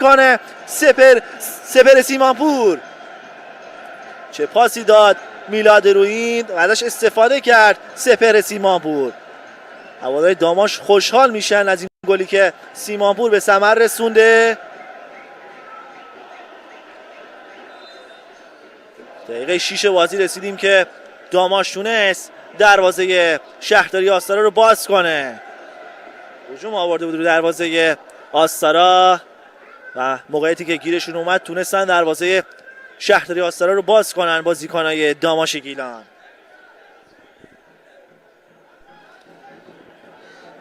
کنه سپر سیمانپور. چه پاسی داد میلاد رویین و ازش استفاده کرد سپر سیمانپور. هواداری داماش خوشحال میشن از این گلی که سیمانپور به ثمر رسونده. دقیقه 6 بازی رسیدیم که داماش تونست دروازه شهرداری آستارا رو باز کنه. هجوم آورده بود رو دروازه آستارا و موقعیتی که گیرشون اومد تونستن دروازه شهرداری آستارا رو باز کنن بازیکنای داماش گیلان.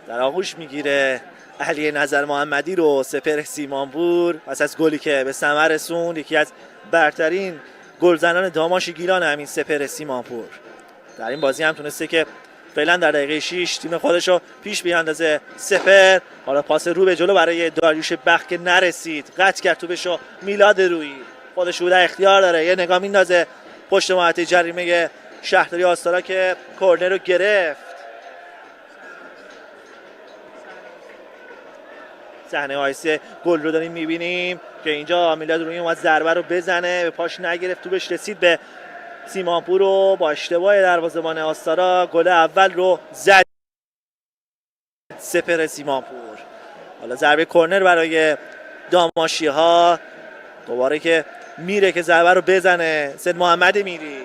در آغوش میگیره علی نظر محمدی رو سپر سیمانپور پس از گلی که به ثمر رسوند. یکی از برترین گلزنان داماش گیلان همین سپر سیمانپور در این بازی هم تونسته که فعلا در دقیقه 6 تیم خودش رو پیش بیاندازه. سپر حالا پاس رو به جلو برای داریوش بخت که نرسید، قطع کرد توپشو میلاد رویی. خودش رو در اختیار داره، یه نگاه میندازه پشت محوطه جریمه شهرداری آستارا که کورنر رو گرفت. صحنه آیسی گل رو داریم میبینیم که اینجا میلاد رویی اومد ضربه رو بزنه، به پاش نگرفت، توپش رسید به سیمانپور رو با اشتباه دروازه‌بان آستارا گل اول رو زد سپر سیمانپور. حالا ضربه کورنر برای داماشی ها، دوباره که میره که ضربه رو بزنه سید محمد میری.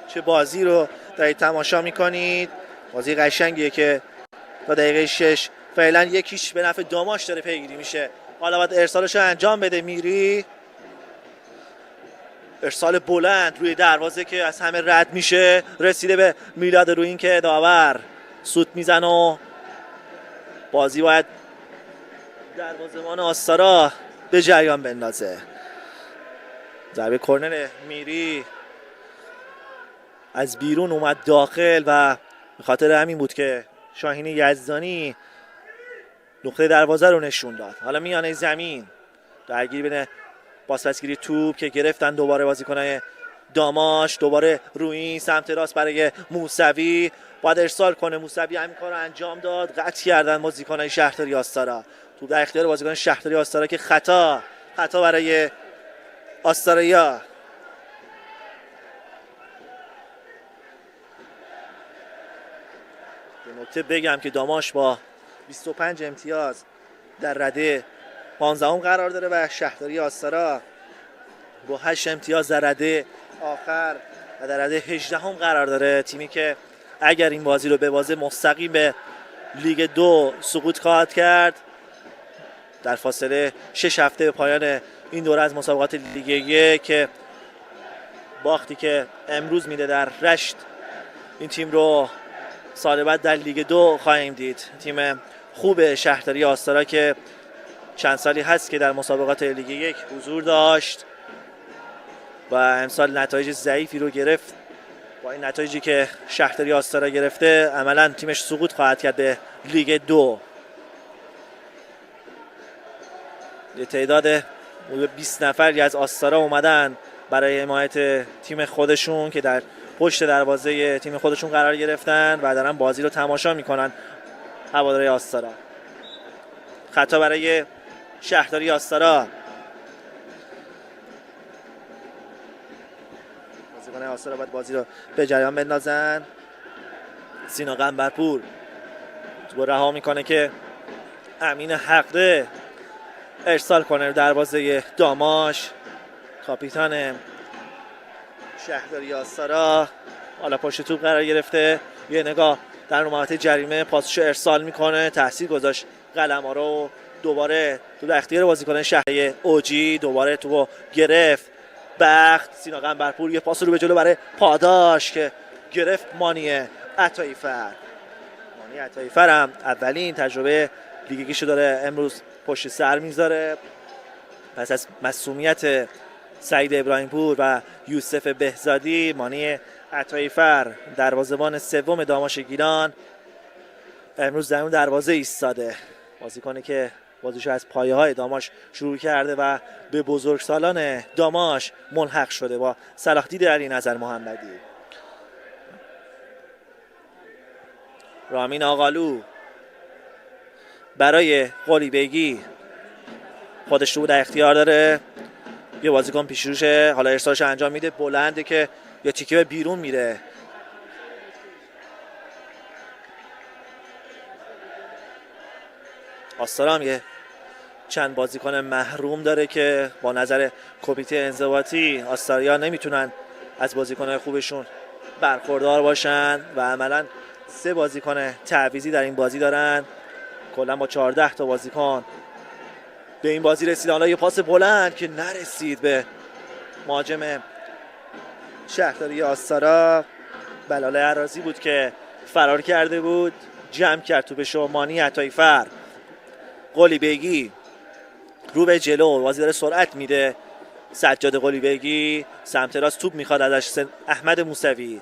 چه بازی رو دارید تماشا میکنید، بازی قشنگیه که تا دقیقه 6 فعلا یکیش به نفع داماش داره پیگیری میشه. حالا باید ارسالش رو انجام بده میری. ارسال بلند روی دروازه که از همه رد میشه، رسیده به میلاد رویین که داور سوت میزنه و بازی باید دروازه‌بان آستارا به جریان بندازه. ضربه کورنر میری از بیرون اومد داخل و به خاطر همین بود که شاهین یزدانی نقطه دروازه رو نشون داد. حالا میانه زمین درگیری بین پاسپسگیری توپ که گرفتن دوباره بازیکنای داماش، دوباره رویین سمت راست برای موسوی، باید ارسال کنه. موسوی همین کار رو انجام داد، قطع کردن بازیکنای شهرداری آستارا. توپ در اختیار بازیکن شهرداری آستارا که خطا برای آستاریا. به نکته بگم که داماش با 25 امتیاز در رده 15 قرار داره و شهرداری آستارا با 8 امتیاز در رده آخر و در رده 18 قرار داره. تیمی که اگر این بازی رو ببازه مستقیم به لیگ 2 سقوط خواهد کرد. در فاصله 6 هفته به پایان این دوره از مسابقات لیگ 1 که باختی که امروز میده در رشت این تیم رو سال بعد در لیگ 2 خواهیم دید. تیم خوب شهرداری آستارا که چند سالی هست که در مسابقات لیگ 1 حضور داشت و امسال نتایج ضعیفی رو گرفت. با این نتایجی که شهرداری آستارا گرفته عملاً تیمش سقوط خواهد کرد به لیگ 2. یه تعداد 20 نفری از آستارا اومدن برای حمایت تیم خودشون که در پشت دروازه تیم خودشون قرار گرفتن و دارن بازی رو تماشا میکنن. هواداری آستارا، خطا برای شهرداری آستارا. بازیکن آستارا باید بازی رو به جریان بندازن. سینا قنبرپور تو رها میکنه که امین حقه ارسال کنه دروازه داماش. کاپیتان شهرداری آستارا حالا پشت توپ قرار گرفته، یه نگاه در محوطه جریمه پاسش ارسال میکنه، تاثیر گذاشت قلم‌ها رو. دوباره تو در اختیار بازیکن شهرداری اوجی، دوباره تو گرفت بخت. سینا قنبرپور یه پاس رو به جلو برای پاداش که گرفت مانی عطایی‌فر. مانی عطایی‌فر هم اولین تجربه لیگیشو داره امروز پشت سر میذاره پس از مصونیت سعید ابراهیمپور و یوسف بهزادی. مانی عطایی‌فر دروازه‌بان سوم داماش گیلان امروز در اون دروازه ایستاده. بازیکنی که بازیشو از پایه‌های داماش شروع کرده و به بزرگسالان داماش ملحق شده با صلاح‌دید علی نظر محمدی. رامین آقالو برای قلیبگی، خودش رو در اختیار داره، یه بازیکن پیش روشه، حالا ارسالش انجام میده، بلنده که یا تیکه به بیرون میره. آستارا هم یه چند بازیکن محروم داره که با نظر کمیته انضباطی آستاریا نمیتونن از بازیکن‌های خوبشون برخوردار باشن و عملاً 3 بازیکن تعویضی در این بازی دارن. کلا با 14 تا بازیکن به این بازی رسیدن. حالا یه پاس بلند که نرسید به مهاجم شهرداری آستارا. بلال عراضی بود که فرار کرده بود، جمع کرد توپشو. مانی عطاییفر، قلیبگی رو به جلو، بازی داره سرعت میده. سجاد قلیبگی سمت راست توپ میخواد ازش، احمد موسوی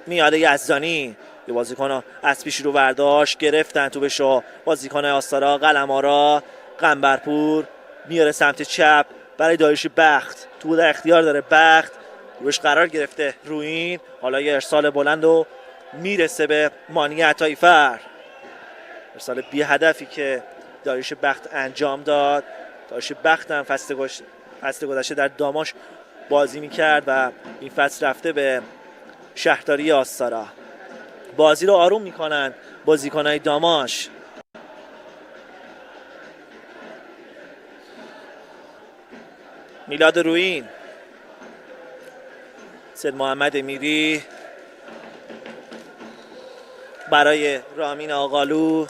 میاد، یزدانی یه بازیکن از پیش رو برداشت، گرفتن توپشو بازیکن آستارا. قلمارا، قنبرپور میاره سمت چپ برای داریوش بخت، تو در اختیار داره بخت، روش قرار گرفته روین. حالا یه ارسال بلند و میرسه به مانی عطاییفر. ارسال بی هدفی که داریوش بخت انجام داد. داریوش بخت هم فصل گذشته در داماش بازی میکرد و این فصل رفته به شهرداری آستارا. بازی رو آروم میکنن بازیکنای داماش. میلاد روین، سید محمد میری برای رامین آقالو،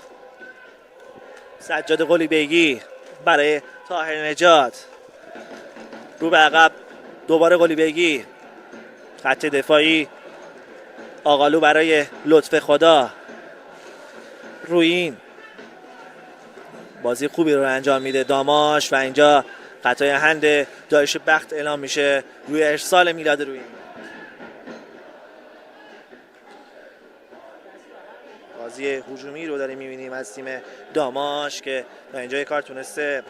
سجاد قلیبگی برای طاهر نجات، رو به عقب دوباره قلیبگی، خط دفاعی آقالو برای لطف خدا. روین بازی خوبی رو انجام میده داماش و اینجا خطای هند داریوش بخت اعلام میشه روی ارسال میلاد روین. بازی هجومی رو داریم میبینیم از تیم داماش که تا اینجا یک کار تونسته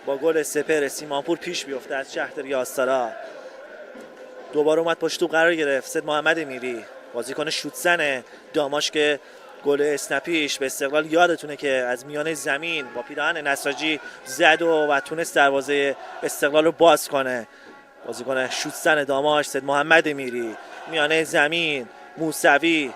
با گل سپهر سیمانپور پیش بیفته از شهرداری آستارا. دوباره اومد پشت توپ قرار گرفت سید محمد میری، بازیکن شوتزن داماش که گل اسنپیش به استقلال یادتونه که از میانه زمین با پیراهن نساجی زد و تونست دروازه استقلال رو باز کنه. بازیکن شوتزن داماش سید محمد میری، میانه زمین موسوی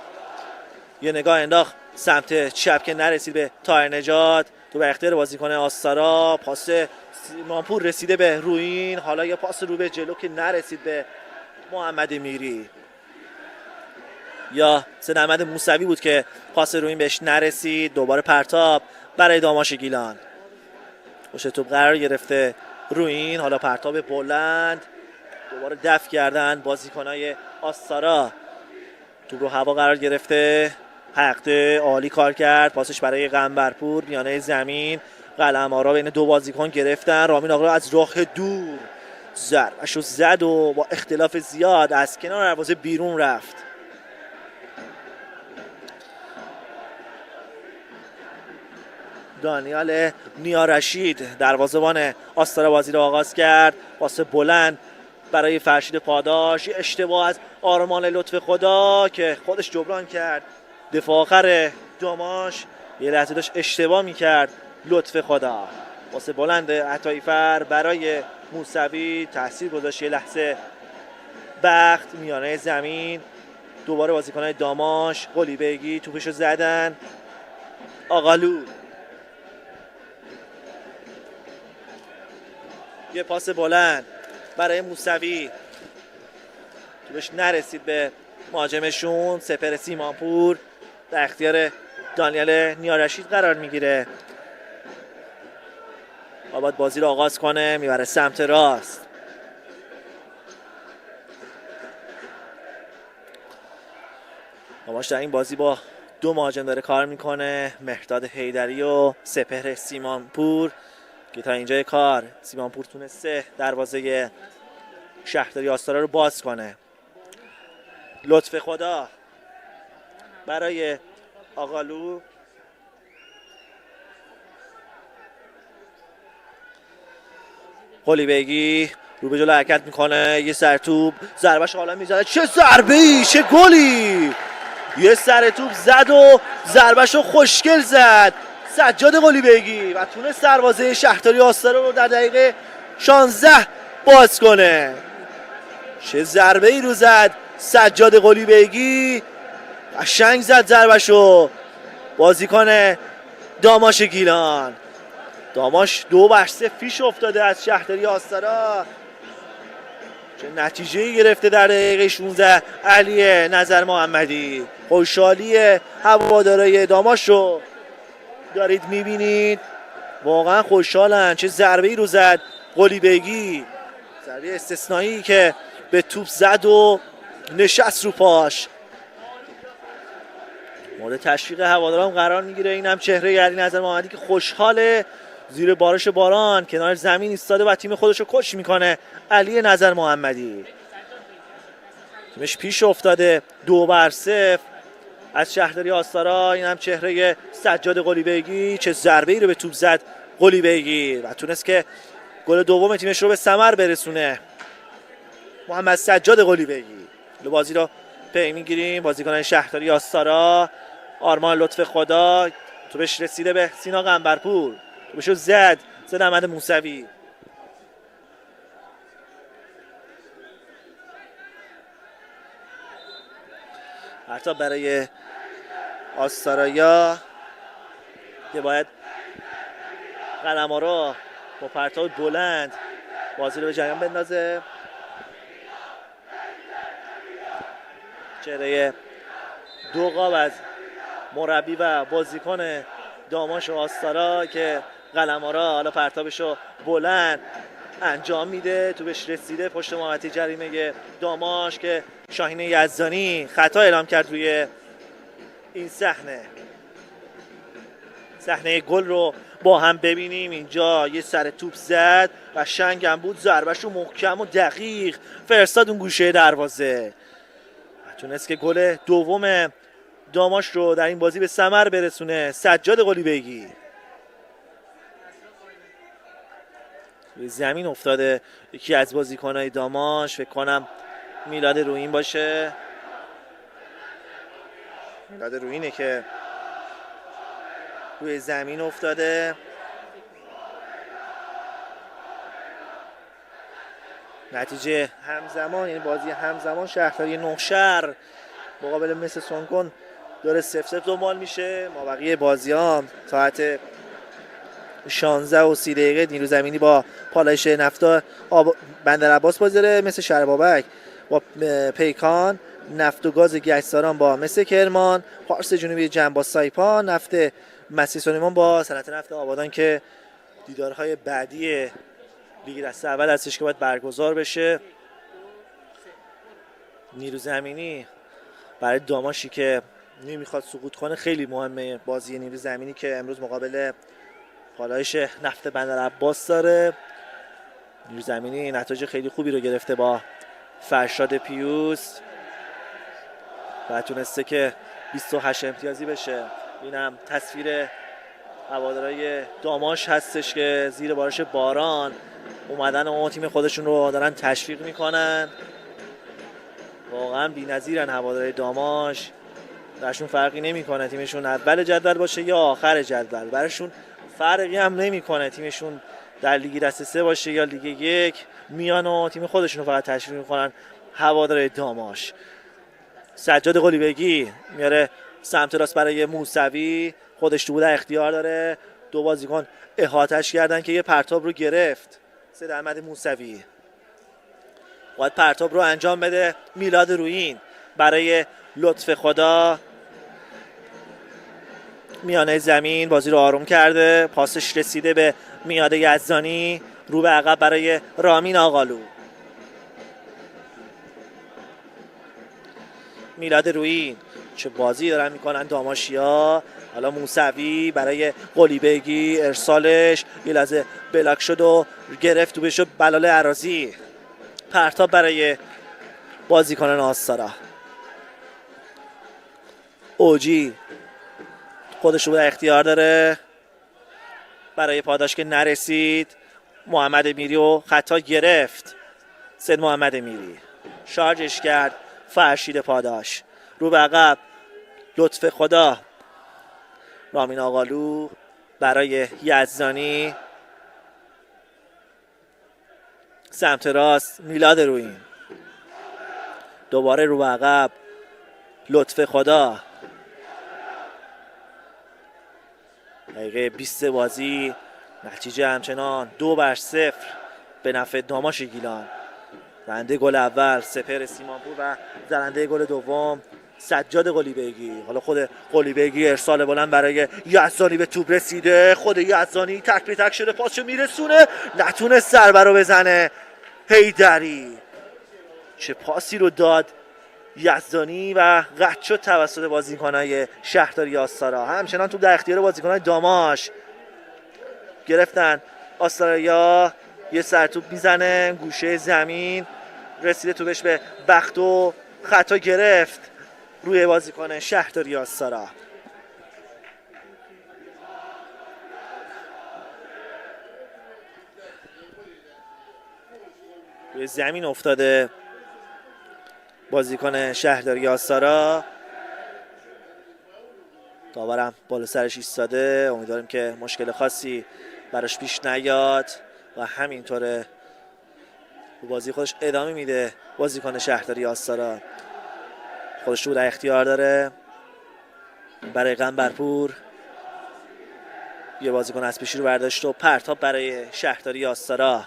یه نگاه انداخت سمت چپ که نرسید به طاهر نجات. تو به اختیار بازیکن آستارا، پاس سیمانپور رسیده به روین، حالا یه پاس رو به جلو که نرسید به محمد میری. یا سید احمد موسوی بود که پاس روین بهش نرسید. دوباره پرتاب برای داماش گیلان، پشت توپ قرار گرفته روین، حالا پرتاب بلند، دوباره دفع کردن بازیکنای آستارا. توپ رو هوا قرار گرفته، حقده عالی کار کرد، پاسش برای قنبرپور، میانه زمین قلمارا بین 2 بازیکن گرفتن. رامین آقا از راه دور ضربه‌شو زد و با اختلاف زیاد از کنار دروازه بیرون رفت. دانیال نیارشید دروازه‌بان آستارا بازی رو آغاز کرد، پاس بلند برای فرشید پاداش، اشتباه از آرمان لطف خدا که خودش جبران کرد. دفاع آخر داماش یه لحظه داشت اشتباه میکرد لطف خدا. پاس بلند عطاییفر برای موسوی، تاثیر گذاشت یه لحظه بخت، میانه زمین دوباره بازیکن‌های داماش. قلیبگی توپشو زدن، آقالو یه پاس بلند برای موسوی، توپش نرسید به مهاجمشون. سپهر سیمانپور در اختیار دانیال نیارشید قرار میگیره. باید بازی رو آغاز کنه، میبره سمت راست. داماش در این بازی با 2 مهاجم داره کار میکنه، مهرداد حیدری و سپهر سیمانپور که تا اینجای کار سیمانپور تونسته دروازه شهرداری آستارا رو باز کنه. لطف خدا برای آقالو، قلیبگی رو به جلو حرکت میکنه، یه سرتوب ضربهش حالا میزنه، چه ضربه‌ای چه گلی! یه سرتوب زد و ضربهشو خوشگل زد سجاد قلی بیگی و تونست دروازه شهرداری آستارا رو در دقیقه 16 باز کنه. چه ضربه ای رو زد سجاد قلی بیگی، قشنگ زد ضربشو بازیکن داماش گیلان. داماش 2-0 پیش افتاده از شهرداری آستارا. چه نتیجه گرفته در دقیقه 16 علی نظر محمدی. خوشحالی هوادارهای داماش رو دارید میبینید، واقعا خوشحالن. چه ضربه ای رو زد قلی بیگی، ضربه استثنایی که به توپ زد و نشست رو پاش. مورد تشویق هواداران قرار میگیره. اینم چهره علی نظر محمدی که خوشحاله، زیر بارش باران کنار زمین ایستاده و تیم خودش رو کش میکنه. علی نظر محمدی تیمش پیش افتاده 2-0 از شهرداری آستارا. این هم چهره سجاد قلی بیگی، چه ضربه ای رو به توپ زد قلی بیگی و تونست که گل دوم تیمش رو به ثمر برسونه. محمد سجاد قلی بیگی بازی رو پی میگیریم. بازیکن شهرداری آستارا آرمان لطف خدا، توپش رسیده به سینا قنبرپور، توپشو زد احمد موسوی. حتی برای آستارایا که باید قلمارو با پرتاب بلند بازی رو به جریان بندازه. چهره دو قاب از مربی و بازیکن داماش و آستارا که قلمارو حالا پرتابش رو بلند انجام میده. توپش رسیده پشت محوطه جریمه داماش که شاهین یزدانی خطا اعلام کرد روی این صحنه گل رو با هم ببینیم. اینجا یه سر توپ زد و قشنگ بود، ضربهش رو محکم و دقیق فرستاد اون گوشه دروازه. تونست که گل دوم داماش رو در این بازی به ثمر برسونه سجاد قلی بیگی. روی زمین افتاده یکی از بازیکن‌های داماش، فکر کنم میلاد رویین باشه. میلاد رویینه که روی زمین افتاده. نتیجه همزمان، یعنی بازی همزمان شهرداری نوشهر مقابل مس سونگون داره 0-0 دنبال میشه. ما بقیه بازی ها ساعت 16:30 نیرو زمینی با پالایش نفت بندر عباس بازی داره، مثل شهر بابک با پیکان، نفت و گاز گشتاران با مثل کرمان، پارس جنوبی جنب با سایپا، نفت مسیح سلیمان با صنعت نفت آبادان که دیدارهای بعدی لیگ دسته اول هستش که باید برگزار بشه. نیرو زمینی برای داماشی که نمیخواد سقوط کنه خیلی مهمه. بازی نیرو زمینی که امروز مقابل پالایش نفت بندر عباس داره. نیرو زمینی نتایج خیلی خوبی رو گرفته با فرشاد پیوس و تونسته که 28 امتیازی بشه. اینم تصویر هوادارهای داماش هستش که زیر بارش باران اومدن و تیم خودشون رو دارن تشویق میکنن. واقعا بی‌نظیرن هوادارهای داماش، براشون فرقی نمیکنه تیمشون اول جدول باشه یا آخر جدول، براشون فرقی هم نمیکنه تیمشون در لیگ دسته 3 باشه یا لیگ 1، میان و تیم خودشون رو فقط تشویق میکنن هوادارهای داماش. سجاد قلی بیگی میاره سمت راست برای موسوی، خودش تو بوده اختیار داره، دو بازیکن احاطه‌اش کردن که یه پرتاب رو گرفت. سید احمد موسوی باید پرتاب رو انجام بده. میلاد رویین برای لطف خدا میانه زمین بازی رو آروم کرده، پاسش رسیده به میاد یزدانی، رو به عقب برای رامین آقالو. میلاد رویین چه بازی دارن میکنن داماشیا. حالا موسوی برای قلی بیگی، ارسالش یه لحظه بلاک شد و گرفت تو بشو بلال عراضی. پرتاب برای بازیکنان آستارا. اوجی خودش رو به اختیار داره برای پاداش که نرسید. محمد میری و خطا گرفت. سید محمد میری شارژش کرد، فرشید پاداش رو به عقب. لطف خدا رامین آقالو برای یزدانی، سمت راست میلاد رویین، دوباره رو عقب لطف خدا. دقیقه 20 بازی، نتیجه همچنان 2-0 به نفع داماش گیلان. زننده گل اول سپهر سیمانپور و زننده گل دوم سجاد قلیبیگی. حالا خود قلیبیگی ارسال بلند برای یزدانی به توپ رسیده، خود یزدانی تک به تک شده، پاسشو میرسونه، نتونه ضربه رو بزنه. حیدری چه پاسی رو داد یزدانی و قطع شد توسط بازیکنای شهرداری آستارا. همچنان توپ در اختیار بازیکنای داماش گرفتن. آستاریا یه سرتوپ میزنه گوشه زمین، رسیده توپش به بخت و خطا گرفت روی بازیکن شهرداری آستارا. روی زمین افتاده بازیکن شهرداری آستارا. داورم بالا سرش ایستاده، امیدواریم که مشکل خاصی براش پیش نیاد و همینطوره بازی خودش ادامه میده. بازیکن شهرداری آستارا خودش رو در اختیار داره برای قنبرپور. یه بازیکن از پیشی رو برداشت و پرتاب برای شهرداری آستارا.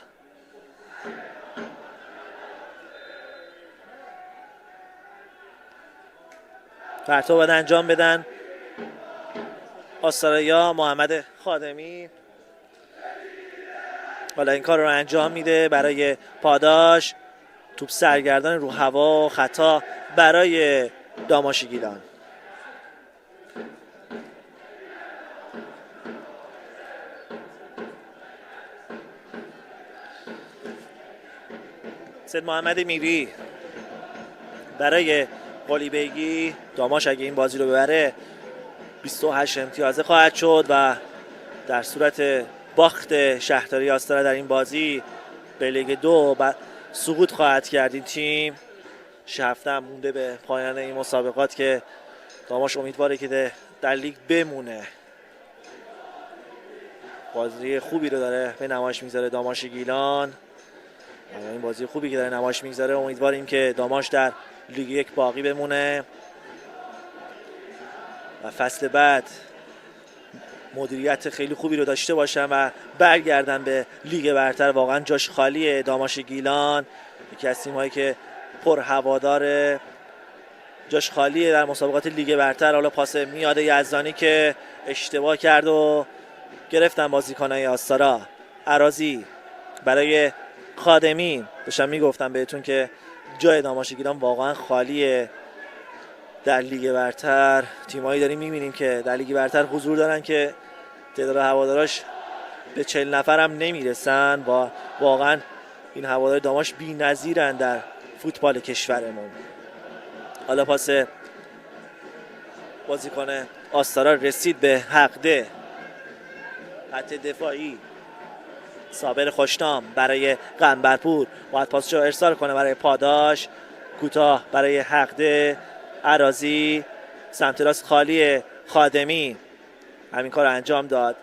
پرتاب باید انجام بدن آستاریا. محمد خادمی حالا این کار رو انجام میده برای پاداش. توپ سرگردان رو هوا، خطا برای داماش گیلان. سید محمد میری برای قلیبیگی. داماش اگه این بازی رو ببره 28 امتیازه خواهد شد و در صورت باخت شهرداری آستارا در این بازی به لیگ 2 سقوط خواهد کرد این تیم. 6 هفته مونده به پایان این مسابقات که داماش امیدواره که در لیگ بمونه. بازی خوبی رو داره به نمایش میذاره داماش گیلان. این بازی خوبی که داره نمایش میذاره، امیدواریم که داماش در لیگ 1 باقی بمونه و فصل بعد مدیریت خیلی خوبی رو داشته باشن و برگردن به لیگ برتر. واقعا جاش خالیه داماش گیلان، یکی از تیم‌هایی که پر هواداره، جاش خالیه در مسابقات لیگ برتر. حالا پاس میاد یزدانی که اشتباه کرد و گرفتن بازیکنای آستارا. عراضی برای خادمی. داشتم میگفتم بهتون که جای داماش گیلان واقعا خالیه در لیگ برتر. تیمایی داریم میبینیم که در لیگ برتر حضور دارن که تعداد هواداراش به 40 نفر هم نمیرسن و واقعا این هوادار داماش بی‌نظیرن در فوتبال کشورمون. حالا پاس بازیکن آستارا رسید به حقده، خط دفاعی صابر خوشنام برای قنبرپور، باید پاسشو ارسال کنه برای پاداش، کوتاه برای حقده. عراضی سمت راست خالی، خادمی همین کار انجام داد.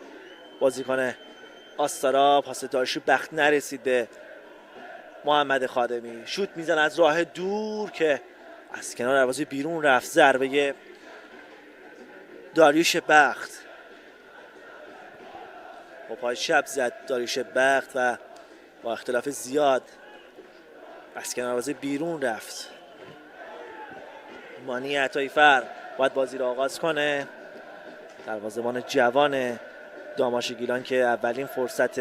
بازیکن آستارا پاس دارشو بخت نرسید به محمد خادمی. شوت میزن از راه دور که از کنار دروازه بیرون رفت. ضربه داریوش بخت با پای چپ زد داریوش بخت و با اختلاف زیاد از کنار دروازه بیرون رفت. مانی عطایی‌فر باید بازی رو آغاز کنه. دروازه‌بان جوان داماش گیلان که اولین فرصت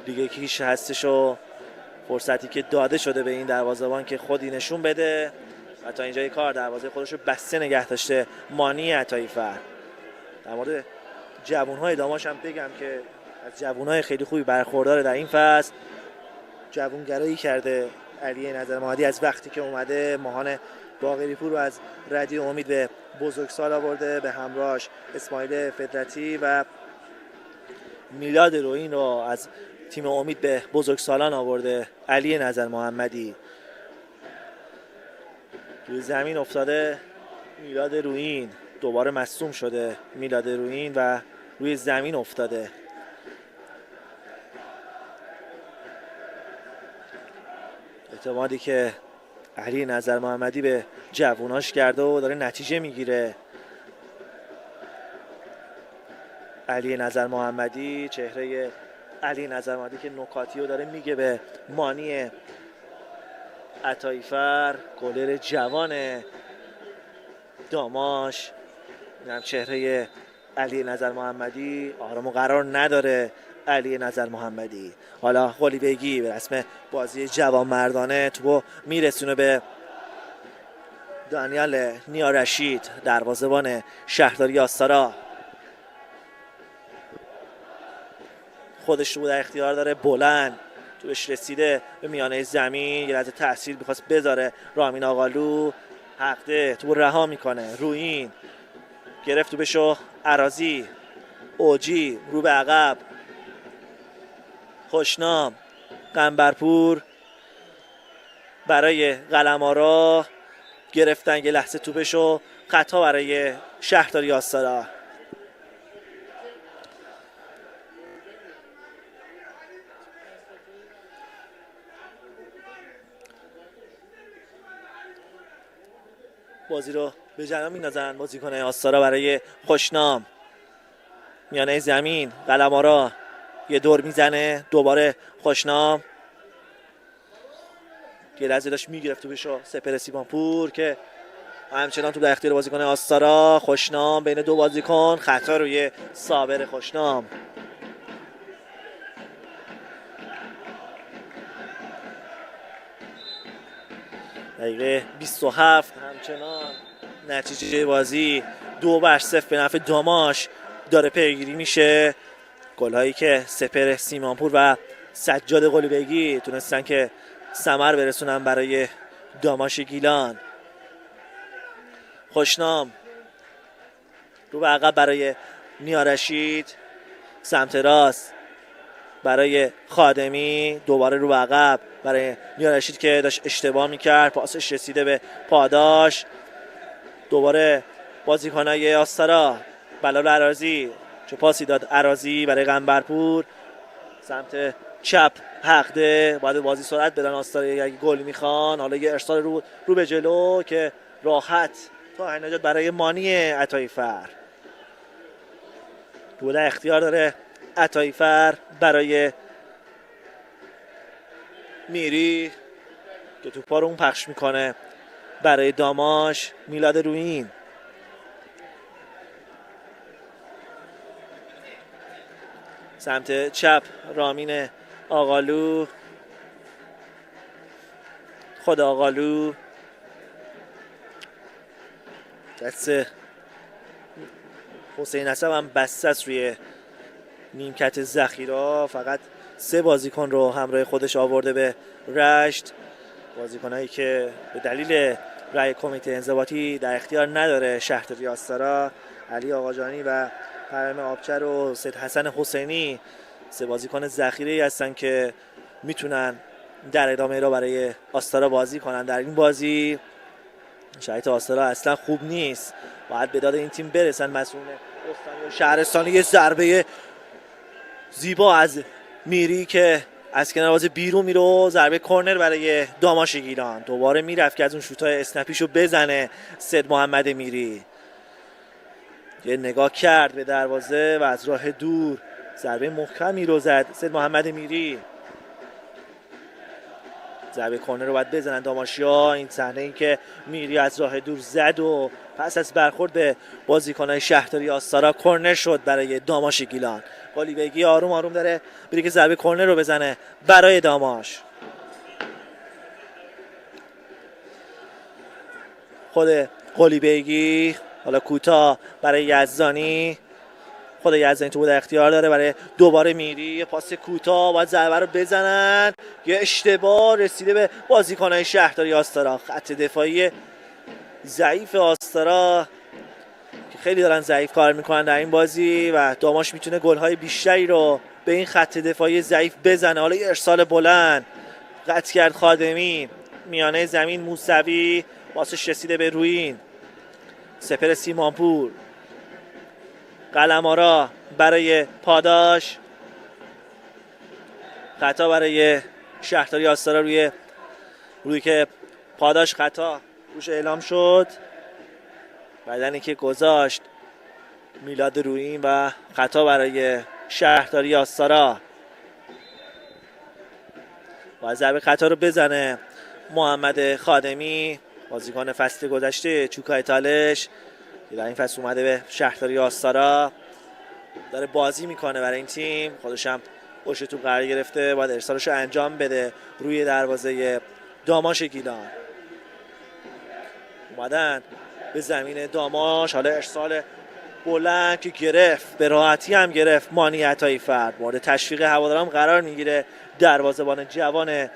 لیگ کیش هستش و فرصتی که داده شده به این دروازه‌بان که خودی نشون بده و تا اینجای کار دروازه خودش رو بسته نگه داشته مانی عطایی‌فر. در مورد جوان‌های داماش هم بگم که از جوان‌های خیلی خوبی برخورداره در این فصل. جوانگرایی کرده علی نظر محمدی از وقتی که اومده. ماهان باقری‌پور رو از ردی امید به بزرگسال آورده، به همراهش اسماعیل فدرتی و میلاد رویین رو از تیم امید به بزرگسالان آورده علی نظر محمدی. روی زمین افتاده میلاد رویین، دوباره مصدوم شده میلاد رویین و روی زمین افتاده. اعتمادی که علی نظر محمدی به جووناش کرده و داره نتیجه میگیره. علی نظر محمدی، چهره علی نظر محمدی که نکاتی رو داره میگه به مانی عطاییفر، گلر جوان داماش. اینم چهره علی نظر محمدی، آرام و قرار نداره علی نظر محمدی. حالا قلیبگی به رسم بازی جوان مردانه توپو میرسونه به دانیال نیارشید، دروازه‌بان شهرداری آستارا. خودش رو در اختیار داره، بلند توش رسیده به میانه زمین، یه لحظه تاثیر می‌خواست بذاره رامین آقالو، حقه تو رها میکنه. رویین گرفت توپشو، اراضی اوجی رو به عقب، خوشنام قنبرپور برای قلمارا گرفتن یه لحظه توپشو، خطا برای شهرداری آستارا. بازی رو به جریان میندازن بازیکن آستارا برای خوشنام، میانه زمین قلمارا یه دور میزنه، دوباره خوشنام یه لحظه داشت میگرفت توپشو، سپر سیمانپور که همچنان تو در اختیار بازیکن آستارا. خوشنام بین دو بازیکن، خطا روی صابر خوشنام. دقیقه 27 همچنان نتیجه بازی 2-0 به نفع داماش داره پیگیری میشه. گل‌هایی که سپر سیمانپور و سجاد قلیبگی تونستن که ثمر برسونن برای داماش گیلان. خوشنام رو به عقب برای نیارشید، سمت راست برای خادمی، دوباره رو به عقب برای نیارشید که داشت اشتباه میکرد، پاسش رسیده به پاداش. دوباره بازیکنای آستارا، بلال اراضی چه پاسی داد اراضی برای قنبرپور، سمت چپ حقده. باید بازی سرعت بدن آستارا اگه گل میخوان. حالا یه ارسال رو به جلو که راحت تا نجات برای مانی عطاییفر. دوله اختیار داره عطاییفر برای میری که توپا رو اون پخش میکنه برای داماش. میلاد رویین سمت چپ، رامین آقالو، خود آقالو دست حسین عصب هم بسته است روی نیمکت ذخیره. فقط 3 بازیکن رو همراه خودش آورده به رشت، بازیکنایی که به دلیل رأی کمیته انضباطی در اختیار نداره شهرداری آستارا. علی آقاجانی و پیام آبچر و سید حسن حسینی 3 بازیکن ذخیره‌ای هستن که میتونن در ادامه را برای آستارا بازی کنن. در این بازی شرایط آستارا اصلا خوب نیست، باید به داد این تیم برسن مسئولین استانی و شهرستانی. یه ضربه زیبا از میری که از کنار دروازه بیرون میره و ضربه کرنر برای داماش گیلان. دوباره میرفت که از اون شوت‌های اسنپیشو بزنه سید محمد میری. یه نگاه کرد به دروازه و از راه دور ضربه محکمی رو زد سید محمد میری. ضربه کرنر رو باید بزنن داماشیا. این صحنه این که میری از راه دور زد و پس از برخورد به بازیکن‌های شهرداری آستارا کرنر شد برای داماش گیلان. قلیبگی آروم آروم داره بری که ضربه کرنر رو بزنه برای داماش. خود قلیبگی حالا کوتاه برای یزدانی، خود یزدانی تو در اختیار داره برای دوباره میری. یه پاس کوتاه، باید ضربه رو بزنن، یه اشتباه رسیده به بازیکن‌های شهرداری آستارا. خط دفاعی ضعیف آستارا که خیلی دارن ضعیف کار میکنن در این بازی و داماش میتونه گل‌های بیشتری رو به این خط دفاعی ضعیف بزنه. حالا یه ارسال بلند قطع کرد خادمی، میانه زمین موسوی، پاسش رسیده به رویین، سپر سیمانپور قلمارا برای پاداش، خطا برای شهرداری آستارا روی که پاداش خطا روش اعلام شد. بدنی که گذاشت میلاد رویین و خطا برای شهرداری آستارا. باید ضربه خطا رو بزنه محمد خادمی، بازیکن فصل گذشته چوکای تالش، در این فصل اومده به شهرداری آستارا، داره بازی میکنه برای این تیم، خودش هم پشت توپ قرار گرفته، باید ارسالش رو انجام بده روی دروازه داماش گیلان. اومدن به زمین داماش، حالا ارسال بلند که گرفت، به راحتی هم گرفت مانی عطایی فرد، مورد تشویق هواداران قرار میگیره دروازه‌بان جوان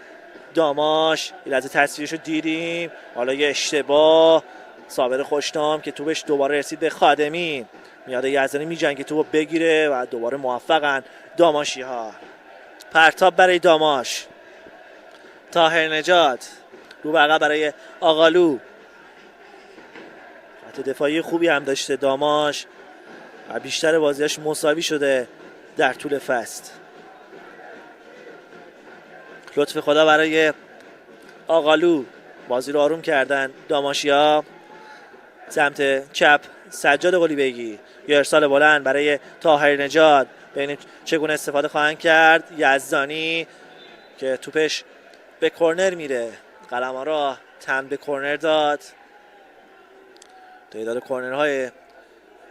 داماش. این لحظه تصویرش رو دیدیم، حالا یه اشتباه صابر خوشنام که توپش دوباره رسید به خادمی، میاد یزدانی میجنگه توپو بگیره و دوباره موفقن داماشی ها. پرتاب برای داماش، طاهر نجات رو بقا برای آقالو. خط دفاعی خوبی هم داشته داماش و بیشتر بازیاش مساوی شده در طول فصل. لطف خدا برای آقالو، بازی رو آروم کردن داماشیا. سمت چپ سجاد قلیبگی، یه ارسال بلند برای طاهر نجات، ببینیم چگونه استفاده خواهند کرد. یزدانی که توپش به کرنر میره، قلمارا تن به کرنر داد. تعداد کرنرهای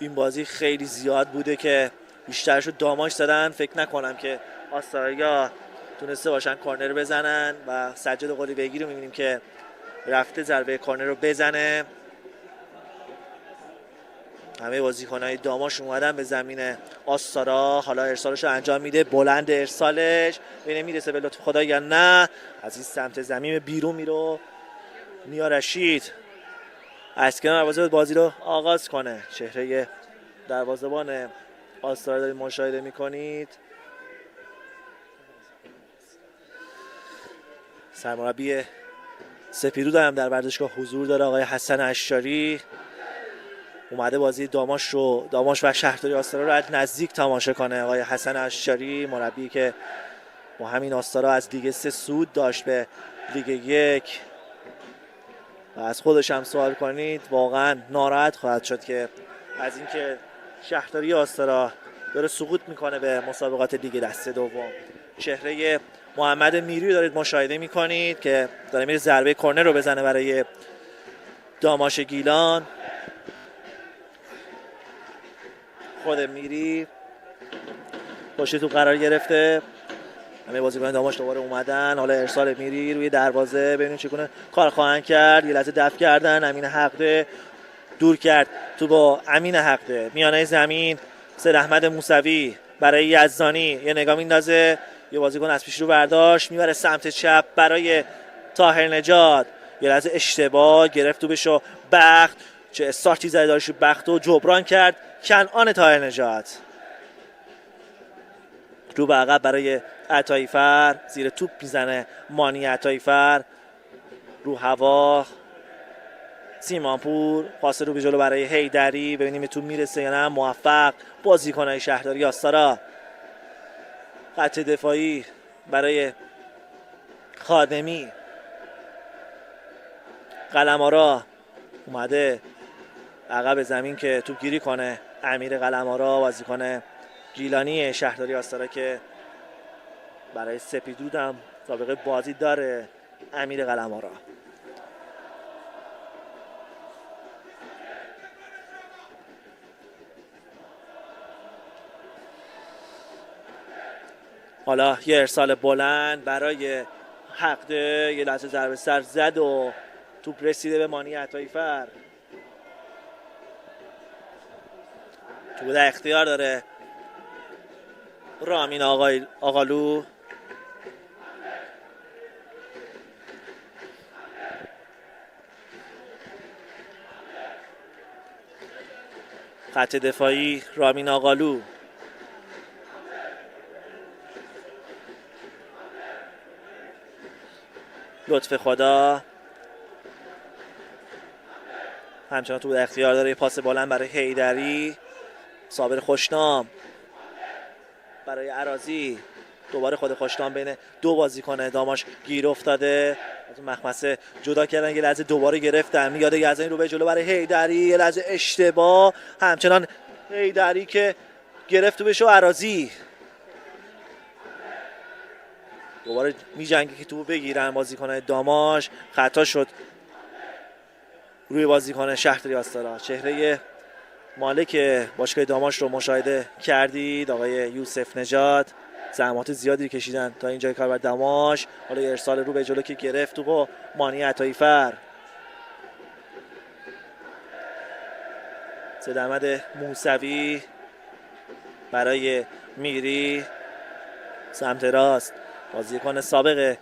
این بازی خیلی زیاد بوده که بیشترشو داماش زدن، فکر نکنم که آستاریا تونسته باشن کرنر بزنن و سجاد قلیبگی رو میبینیم که رفته ضربه کرنر رو بزنه. همه بازیکن‌های داماش اومدن به زمین آستارا، حالا ارسالش رو انجام میده، بلند ارسالش ببینه میرسه به لطف خدا یا نه، از این سمت زمین بیرون میره. نیا رشید از کنار دروازه بازی رو آغاز کنه. چهره دروازه‌بان آستارا دارید مشاهده میکنید. سرمربی سپیدو هم در ورزشگاه حضور داره، آقای حسن اشاری، اومده بازی داماش و شهرداری آستارا رو از نزدیک تماشا کنه. آقای حسن اشاری مربی که با همین آستارا از لیگ 3 صعود داشت به لیگ 1 و از خودش هم سوال کنید واقعا ناراحت خواهد شد که از اینکه شهرداری آستارا داره سقوط میکنه به مسابقات لیگ دسته دوم. چهره محمد میری دارید مشاهده میکنید که داره میره ضربه کرنر رو بزنه برای داماش گیلان. خود میری پشت تو قرار گرفته، همه بازیکن داماش دوباره اومدن، حالا ارسال میری روی دروازه، ببینیم چگونه کار خواهند کرد. یه لحظه دفع کردن، امین حقده دور کرد تو با امین حقده، میانه زمین سید احمد موسوی برای یزدانی، یه نگاه میندازه، یه بازیکن از پیش رو برداشت میبره سمت چپ برای طاهر نجات، یه لحظه اشتباه گرفت تو بشو بخت، چه استارتی زده داشت بخت و جبران کرد کنعان طاهر نجات. رو به عقب برای عطایی فر، زیر توپ میزنه مانی عطایی فر، رو هوا سیمانپور، پاس رو به جلو برای حیدری، ببینیم تو میرسه یا نه. موفق بازیکن‌های شهرداری آستارا. خط دفاعی برای خادمی، قلمارا اومده عقب زمین که توپ گیری کنه. امیر قلمارا بازیکن گیلانی شهرداری آستارا که برای سپیدرود هم سابقه بازی داره. امیر قلمارا حالا یه ارسال بلند برای حقده، یه لحظه ضربه سر زد و توپ رسیده به مانی عطایی فر. توپ در اختیار داره رامین آقالو. خط دفاعی رامین آقالو، لطف خدا همچنان تو در اختیار داره، پاس بلند برای حیدری، صابر خوشنام برای عراضی، دوباره خود خوشنام بین دو بازیکن داماش گیر افتاده، از اون مخمسه جدا کردن، یه لحظه دوباره گرفتن، میاد یزدانی رو به جلو برای حیدری، یه لحظه اشتباه، همچنان حیدری که گرفت تو بشه و عراضی دوباره میجنگه که تو بگیرن بازیکن داماش. خطا شد روی بازیکن شهرداری آستارا. چهره مالک باشگاه داماش رو مشاهده کردید، آقای یوسف نژاد. زحمات زیادی کشیدن تا اینجای کار بر داماش. حالا ارسال رو به جلو که گرفت توپو مانی عطاییفر. سید احمد موسوی برای میری سمت راست، بازیکن سابق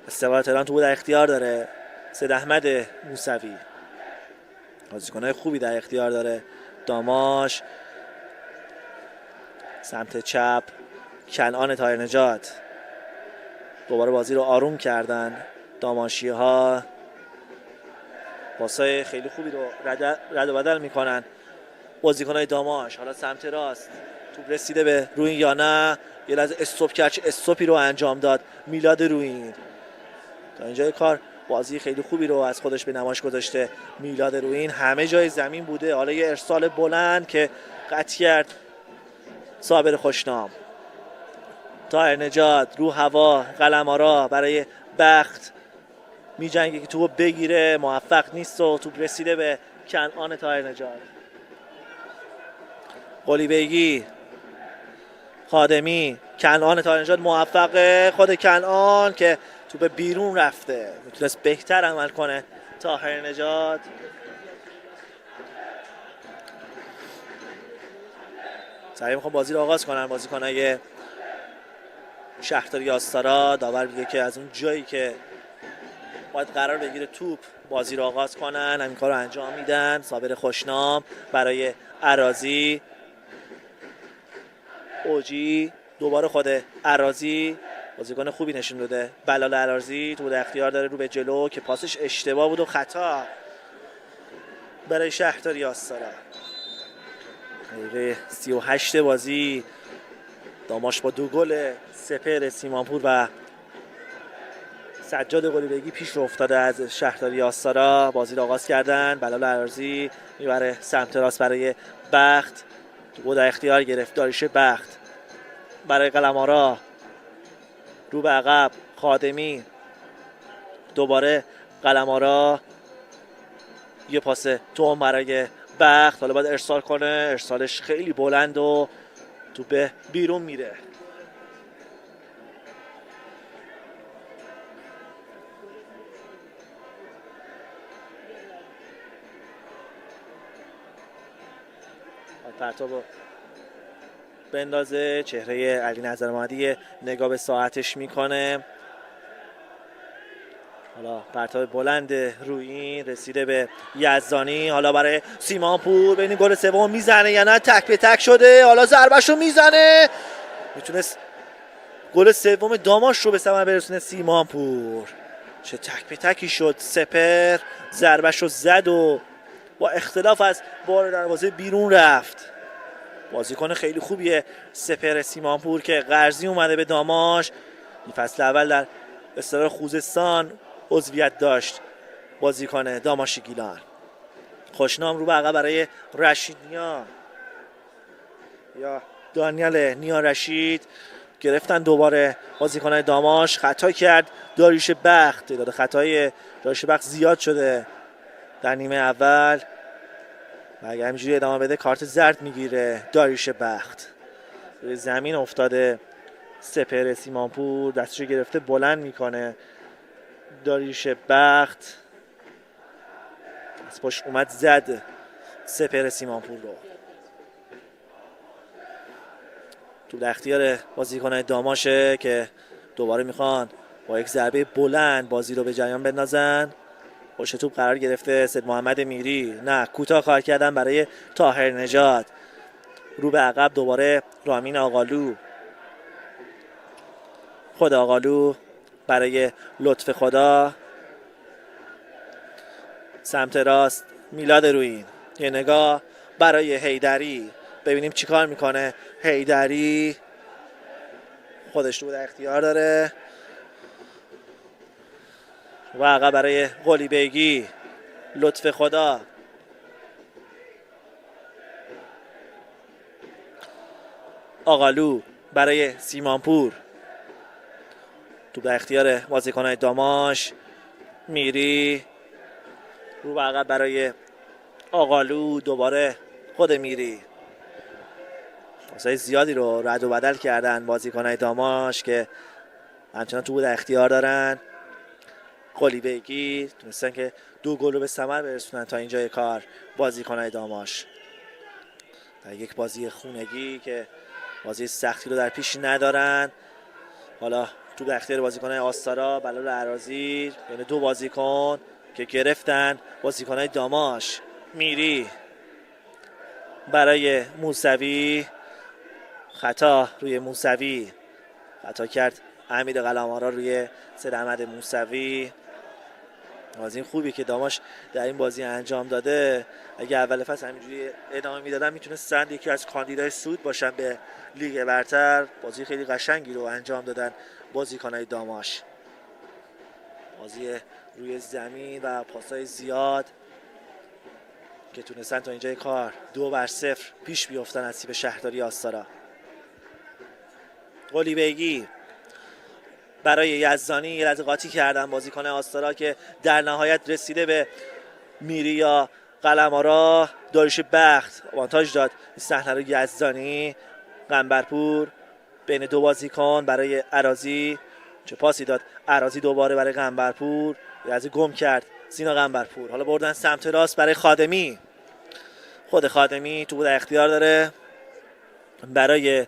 استقلال تهران تو در اختیار داره. سید احمد موسوی بازیکن‌های خوبی در اختیار داره داماش. سمت چپ کنعان طاهرنژاد، دوباره بازی رو آروم کردن داماشی ها، پاسای خیلی خوبی رو رد و بدل میکنن بازیکن‌های داماش. حالا سمت راست توپ رسیده به روین یا نه، یه لحظه استوب کرد، چه استوپی رو انجام داد میلاد روین. تا اینجای کار بازی خیلی خوبی رو از خودش به نمایش گذاشته میلاد روین، همه جای زمین بوده. حالا یه ارسال بلند که قطع کرد صابر خوشنام. طاهرنژاد رو هوا، قلمارا برای بخت میجنگه که توپ بگیره، موفق نیست و توپ رسیده به کنعان طاهرنژاد. قلیبیگی، خادمی، کنعان طاهرنژاد موفقه، خود کنعان که توپ بیرون رفته، میتونست بهتر عمل کنه طاهرنژاد. سریع میخوام بازی رو آغاز کنن بازیکنای شهرداری آستارا. داور میگه که از اون جایی که باید قرار بگیره توپ بازی رو آغاز کنن، همین کار رو انجام میدن. صابر خوشنام برای عراضی، اوجی، دوباره خود عراضی، بازیکن خوبی نشون داده. بلال عراضی تو در اختیار داره رو به جلو که پاسش اشتباه بود و خطا برای شهرداری آستارا. دقیقه 38 بازی داماش با 2 گل سپهر سیمانپور و سجاد قلیبیگی پیش رو افتاده از شهرداری آستارا. بازی رو آغاز کردن. بلال عراضی میبره سمت راست برای بخت، تو در اختیار گرفت داریوش بخت برای قلمارا، رو به عقب خادمی، دوباره قلمارا، یه پاس توم برای بخت. حالا باید ارسال کنه، ارسالش خیلی بلند و توپ بیرون میره. پرتاب بندازه، چهره علی نظر محمدی نگاه به ساعتش میکنه. حالا پرتاب بلند روی این رسیده به یزدانی. حالا برای سیمانپور، ببینیم گل سوم میزنه یا نه. تک به تک شده، حالا ضربه‌شو میزنه، میتونست گل سوم داماش رو به ثمر برسونه سیمانپور. چه تک به تکی شد، سپر ضربه‌شو زد و با اختلاف از بار دروازه بیرون رفت. بازیکن خیلی خوبیه سپهر سیمانپور که قرضی اومده به داماش. این فصل اول در استقلال خوزستان عضویت داشت بازیکن داماش گیلان. خوشنام رو به عقب برای رشید نیا یا دانیال نیا رشید، گرفتن دوباره بازیکن داماش. خطا کرد داریوش بخت، تعداد خطای داریوش بخت زیاد شده در نیمه اول و اگر همینجوری ادامه بده کارت زرد میگیره داریوش بخت. روی زمین افتاده سپهر سیمانپور، دستشو گرفته بلند میکنه داریوش بخت، از پشت اومد زد سپهر سیمانپور رو. تو در اختیار بازیکن‌های داماشه که دوباره میخوان با یک ضربه بلند بازی رو به جریان بندازن. پشت توپ قرار گرفته سید محمد میری، نه کوتاه کار کردن برای طاهرنژاد. رو به عقب دوباره رامین آقالو، خود آقالو برای لطف خدا. سمت راست میلاد روین، یه نگاه برای حیدری، ببینیم چیکار میکنه. حیدری خودش رو در اختیار داره و عقب برای قلی بیگی. لطف خدا آقالو برای سیمانپور. تو در اختیار بازیکن‌های داماش. میری رو به عقب برای آقالو. دوباره خود میری. پاسای زیادی رو رد و بدل کردن بازیکن‌های داماش که همچنان تو در اختیار دارن. قلی بیگی تونستن که 2 گل رو به ثمر برسونن تا اینجای کار بازیکن‌های داماش. در یک بازی خونگی که بازی سختی رو در پیش ندارن. حالا تو در اختیار بازیکن‌های آستارا. بلال اراضی بین 2 بازیکن که گرفتن بازیکن‌های داماش. میری برای موسوی. خطا روی موسوی. خطا کرد امیر قلمارا روی سید احمد موسوی. بازی خوبی که داماش در این بازی انجام داده. اگه اول فصل همینجوری ادامه میدادن میتونستن یکی از کاندیدای صعود باشن به لیگ برتر. بازی خیلی قشنگی رو انجام دادن بازیکن‌های داماش. بازی روی زمین و پاسای زیاد که تونستن تا اینجای کار 2-0 پیش بیفتن از تیم شهرداری آستارا. قلی بیگی برای یزدانی یه لحظه قاطی کردن بازیکن آستارا که در نهایت رسیده به میری یا قلمارا. داریوش بخت آوانتاژ داد این صحنه رو یزدانی. قنبرپور بین 2 بازیکن برای اراضی. چه پاسی داد اراضی دوباره برای قنبرپور. یه لحظه گم کرد سینا قنبرپور. حالا بردن سمت راست برای خادمی. خود خادمی تو در اختیار داره برای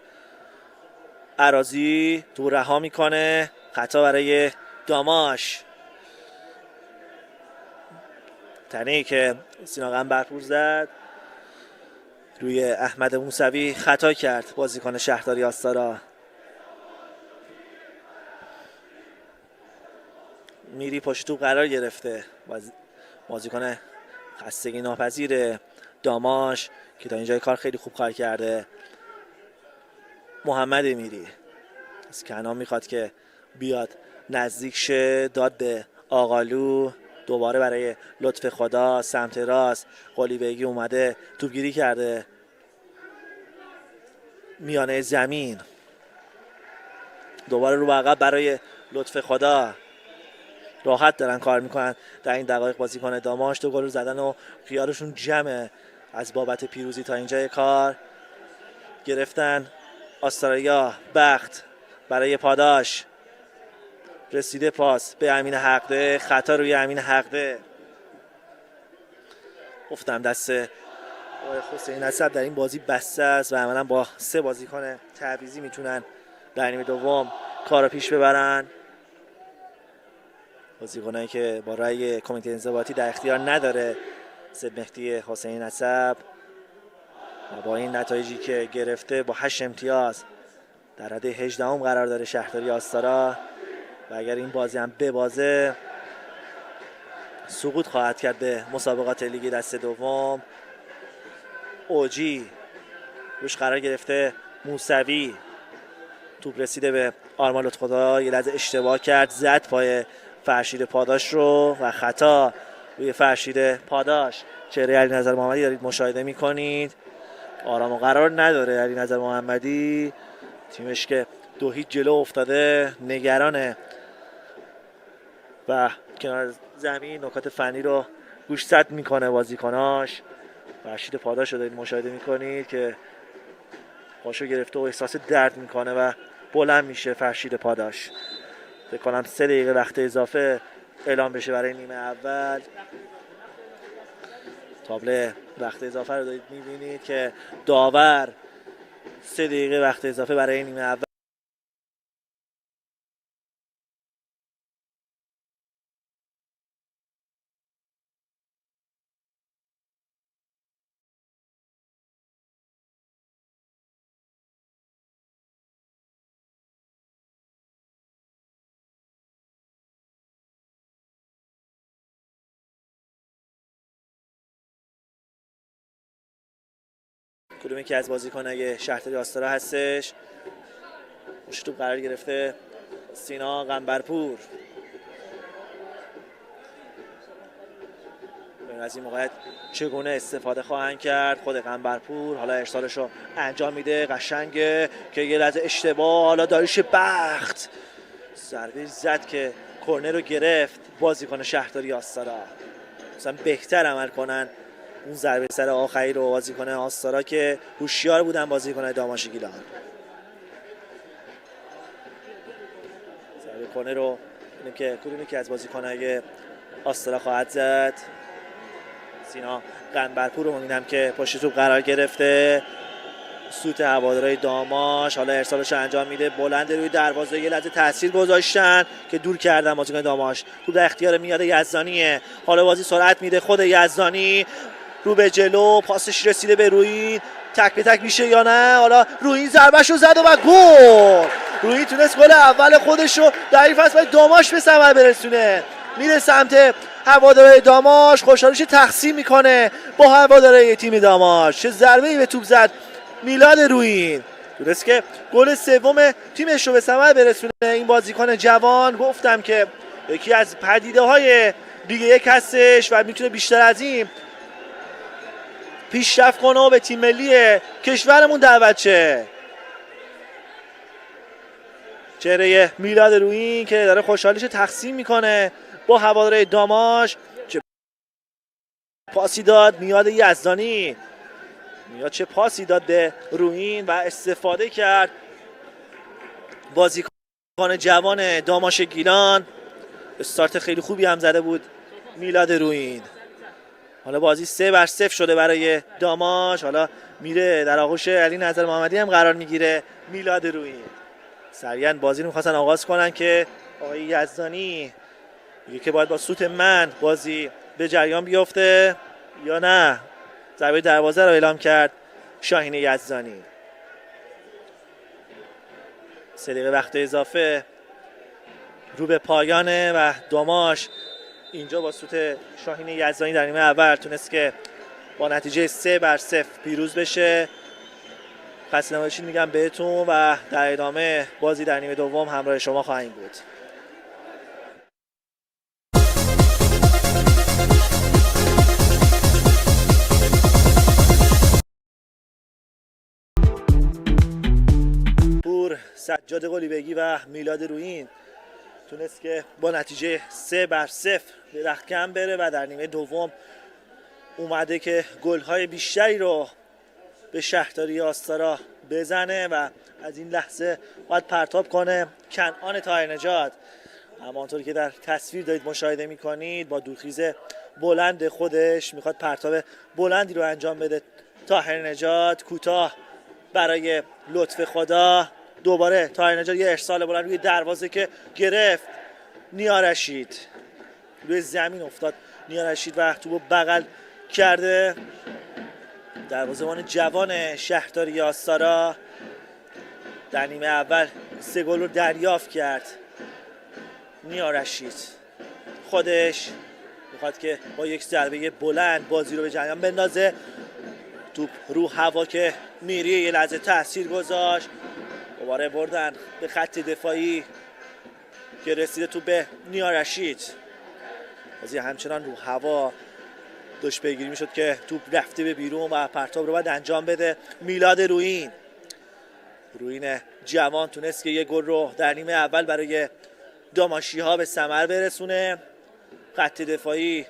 اراضی. تو رها میکنه. خطا برای داماش. تنهی که سینا قنبرپور زد روی احمد موسوی. خطا کرد بازیکن شهرداری آستارا. میری پشت توپ قرار گرفته. بازیکن خستگی ناپذیر داماش که تا اینجای کار خیلی خوب کار کرده. محمد میری از کنان میخواد که بیاد نزدیک شه. داد به آقالو. دوباره برای لطف خدا سمت راست. قلی بیگی اومده توپگیری کرده میانه زمین. دوباره رو به عقب برای لطف خدا. راحت دارن کار میکنن در این دقایق بازیکن داماش. 2 گل رو زدن و خیالشون جمعه از بابت پیروزی تا اینجای کار. گرفتن آستاریا. بخت برای پاداش. رسیده پاس به امین حقده. خطا روی امین حقده. گفتم دست حسین نصب در این بازی بسته است و عملا با 3 بازیکن تعویضی میتونن در نیمه دوم کارو پیش ببرن. بازیکنایی که با رأی کمیته انضباطی در اختیار نداره سید مهدی حسین نصب و با این نتایجی که گرفته با 8 امتیاز در رده 18ام قرار داره شهرداری آستارا و اگر این بازی هم ببازه سقوط خواهد کرد به مسابقات لیگ دست دوم. اوجی روش قرار گرفته موسوی. توپ رسیده به آرمان لطف‌خدا. یه لحظه اشتباه کرد زد پای فرشید پاداش رو و خطا روی فرشید پاداش. چهره علیرضا محمدی دارید مشاهده میکنید. آرام و قرار نداره علیرضا محمدی. تیمش که 2-0 جلو افتاده نگرانه و کنار زمین نکات فنی رو گوشزد میکنه بازیکناش. فرشید پاداش رو دارید مشاهده میکنید که پاشو گرفته و احساس درد میکنه و بلند میشه. فرشید پاداش فکر کنم 3 دقیقه وقت اضافه اعلام بشه برای نیمه اول. تابلو وقت اضافه رو دارید میبینید که داور 3 دقیقه وقت اضافه برای نیمه اول کدوم یکی از بازیکن‌های شهرداری آستارا هستش. پشت توپ قرار گرفته سینا قنبرپور. از این موقعیت چگونه استفاده خواهند کرد؟ خود قنبرپور حالا ارسالش رو انجام میده، قشنگه که یه لحظه اشتباه، حالا داریوش بخت ضربه زد که کرنر رو گرفت بازیکن شهرداری آستارا. مثلا بهتر عمل کنن اون ضربه سر آخری رو بازیکن آستارا که هوشیار بودن بازیکن داماش گیلان. ضربه کرنر رو اینه که کدومی که از بازیکن‌های آستارا خواهد زد. سینا قنبرپور رو می‌بینم که پشت توپ قرار گرفته، سوت هوادارهای داماش حالا ارسالش رو انجام میده، بلند روی دروازه، یه لحظه تاثیر گذاشتن که دور کردن بازیکن داماش. توپ در اختیار میاد یزدانیه، حالا بازی سرعت میده، خود یزدانی رو به جلو، پاسش رسیده به رویین، تک به تک میشه یا نه؟ حالا رویین ضربه‌شو زد و گل. رویین تونست گل اول خودش رو در این فصل داماش به ثمر برسونه. میره سمت هوادارهای داماش، خوشحالیش تقسیم میکنه با هوادارهای تیم داماش. چه ضربه‌ای به توپ زد میلاد رویین. درست که گل سوم تیمش رو به ثمر برسونه. این بازیکن جوان گفتم که یکی از پدیده‌های لیگ یک هستش و میتونه بیشتر از این پیشرفت کنه و به تیم ملی کشورمون دعوت شه. چهره میلاد رویین که داره خوشحالیش تقسیم میکنه با هوادارهای داماش. چه پاسی داد میاد یزدانی، میاد چه پاسی داد به رویین و استفاده کرد بازیکن جوان داماش گیلان. استارت خیلی خوبی هم زده بود میلاد رویین. حالا بازی 3-0 شده برای داماش. حالا میره در آغوش علی نظر محمدی هم قرار میگیره میلاد رویین. سریعا بازی رو میخواستن آغاز کنن که آقای یزدانی میگه که باید با سوت من بازی به جریان بیفته یا نه. ضربه دروازه رو اعلام کرد شاهین یزدانی. 3 دقیقه وقت اضافه رو به پایانه و داماش اینجا با سوت شاهین یزدانی در نیمه اول تونست که با نتیجه 3-0 پیروز بشه. خسته نباشید میگم بهتون و در ادامه بازی در نیمه دوم همراه شما خواهیم بود. سجاد قلیبگی و میلاد رویین تونست که با نتیجه 3-0 به رختکن بره و در نیمه دوم اومده که گل‌های بیشتری رو به شهرداری آستارا بزنه و از این لحظه باید پرتاب کنه کنعان طاهرنژاد. همانطور که در تصویر دارید مشاهده میکنید با دورخیز بلند خودش میخواد پرتاب بلندی رو انجام بده. طاهرنژاد کوتاه برای لطف خدا، دوباره طاهرنژاد یه ارسال بلند روی دروازه که گرفت نیا رشید، روی زمین افتاد نیا رشید و توپو بغل کرده. دروازه‌بان جوان شهرداری آستارا در نیمه اول 3 گل رو دریافت کرد. نیا رشید خودش میخواد که با یک ضربه بلند بازی رو به جریان بندازه. توپ رو هوا که میری یه لحظه تاثیر گذاشت، دوباره بردن به خط دفاعی که رسیده تو به نیا رشید. بازی همچنان رو هوا داشت پیگیری میشد که توپ رفته به بیرون و پرتاب رو باید انجام بده میلاد رویین. رویین جوان تونست که یه گل رو در نیمه اول برای داماشی ها به ثمر برسونه. خط دفاعی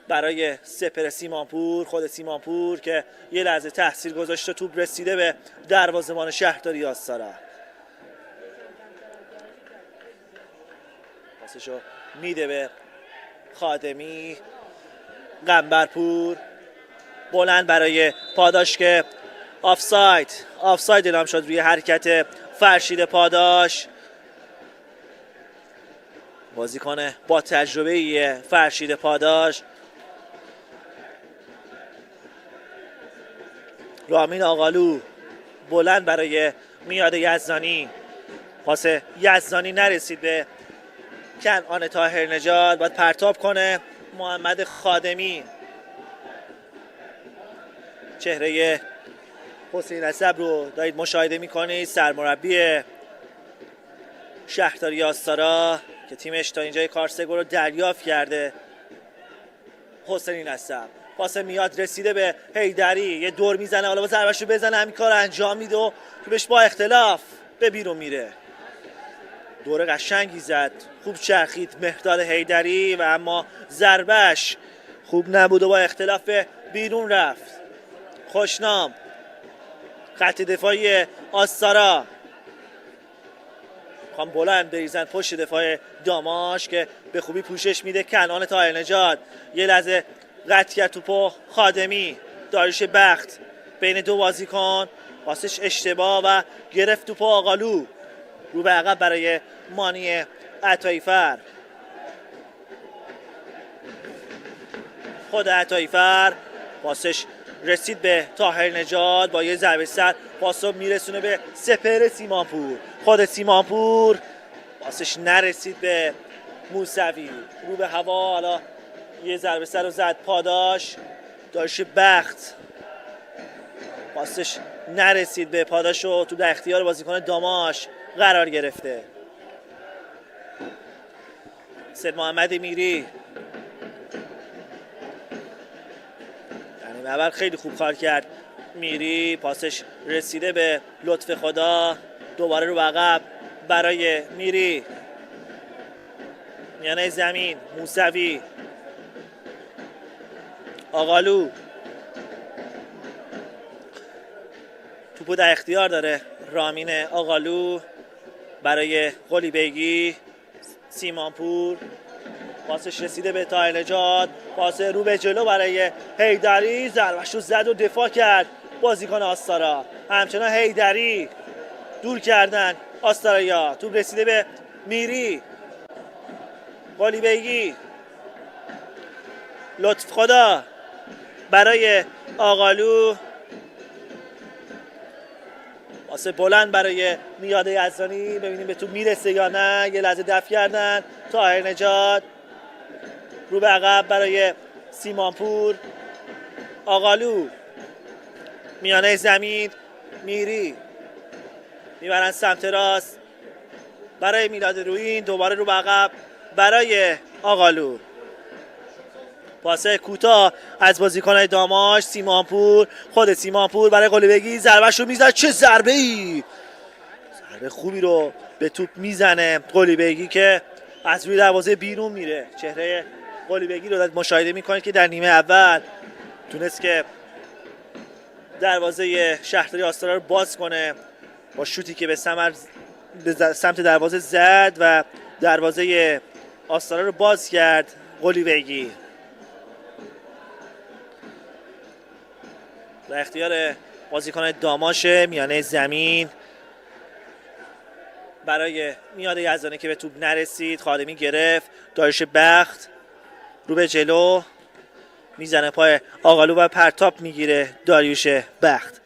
برای سپر سیمانپور، خود سیمانپور که یه لحظه تاثیر گذاشته، توپ رسیده به دروازه‌بان شهرداری آستارا. پاسشو میده به خادمی. قنبرپور بلند برای پاداش که آفساید اعلام شد روی حرکت فرشید پاداش. بازیکن با تجربه فرشید پاداش. رامین آقالو بلند برای میاد یزدانی، پاس یزدانی نرسید به کنعان طاهرنژاد، باید پرتاب کنه محمد خادمی. چهره حسین عصب رو دارید مشاهده میکنید، سرمربی شهرداری آستارا که تیمش تا اینجای کار 3 گل رو دریافت کرده. حسین عصب پاس میاد رسیده به حیدری، یه دور میزنه، حالا با ضربه‌شو بزنه، همین کار انجام میده و توپش با اختلاف به بیرون میره. دور قشنگی زد، خوب چرخید مهداد حیدری و اما ضربهش خوب نبود و با اختلاف به بیرون رفت. خوشنام خط دفاعی آستارا خوام بلند بریزن پشت دفاع داماش که به خوبی پوشش میده. کنعان طاهرنژاد یه لحظه قطع کرد توپو. خادمی، داریوش بخت بین دو بازیکن، پاسش اشتباه و گرفت توپو. آقالو رو به عقب برای مانی عطاییفر. خود عطاییفر پاسش رسید به طاهرنژاد، با یه ضربه سر پاسو میرسونه به سپهر سیمانپور. خود سیمانپور پاسش نرسید به موسوی، رو به هوا، حالا یه ضربه سر رو زد پاداش. داریوش بخت پاسش نرسید به پاداش و تو در اختیار بازیکن داماش قرار گرفته. سید محمد میری اول خیلی خوب کار کرد. میری پاسش رسیده به لطف خدا، دوباره رو عقب برای میری. میانه زمین موسوی، آقالو توپو در اختیار داره رامین آقالو برای قلی بیگی. سیمانپور پاسش رسیده به طاهرنژاد، پاس رو به جلو برای حیدری، ضربه‌شو زد و دفاع کرد بازیکن آستارا. همچنان حیدری دور کردن آستاریا. توپ رسیده به میری، قلی بیگی، لطف خدا برای آقالو، پاس بلند برای میاد یزدانی. ببینیم به توپ میرسه یا نه. یه لحظه دفع کردن. طاهرنژاد رو به عقب برای سیمانپور. آقالو میانه زمین میری، میبرن سمت راست برای میلاد رویین، دوباره رو به عقب برای آقالو. پاسه کوتاه از بازیکن‌های داماش. سیمانپور، خود سیمانپور برای قلیبگی، ضربه‌ش رو میزنه. چه ضربه‌ای! ضربه خوبی رو به توپ میزنه قلیبگی که از روی دروازه بیرون میره. چهره قلیبگی رو مشاهده میکنید که در نیمه اول تونست که دروازه شهرداری آستارا رو باز کنه با شوتی که به سمت دروازه زد و دروازه آستارا رو باز کرد قلیبگی. در اختیار بازیکن داماش میانه زمین برای میاد یزدانی که به توپ نرسید. خادمی گرفت، داریوش بخت رو به جلو میزنه پای آقالو و پرتاب میگیره داریوش بخت.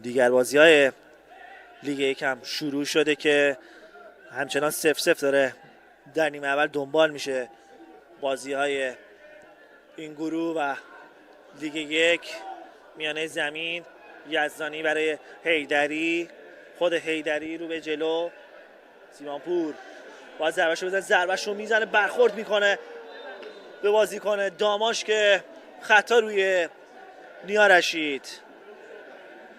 دیگر بازی های لیگ یکم شروع شده که همچنان 0-0 داره در نیمه اول دنبال میشه بازی های این گروه. و لیگ یک میانه زمین یزدانی برای حیدری، خود حیدری رو به جلو. سیمانپور باید ضربه‌شو بزنه، ضربه‌شو میزنه، برخورد میکنه به بازیکن داماش که خطا روی نیا رشید.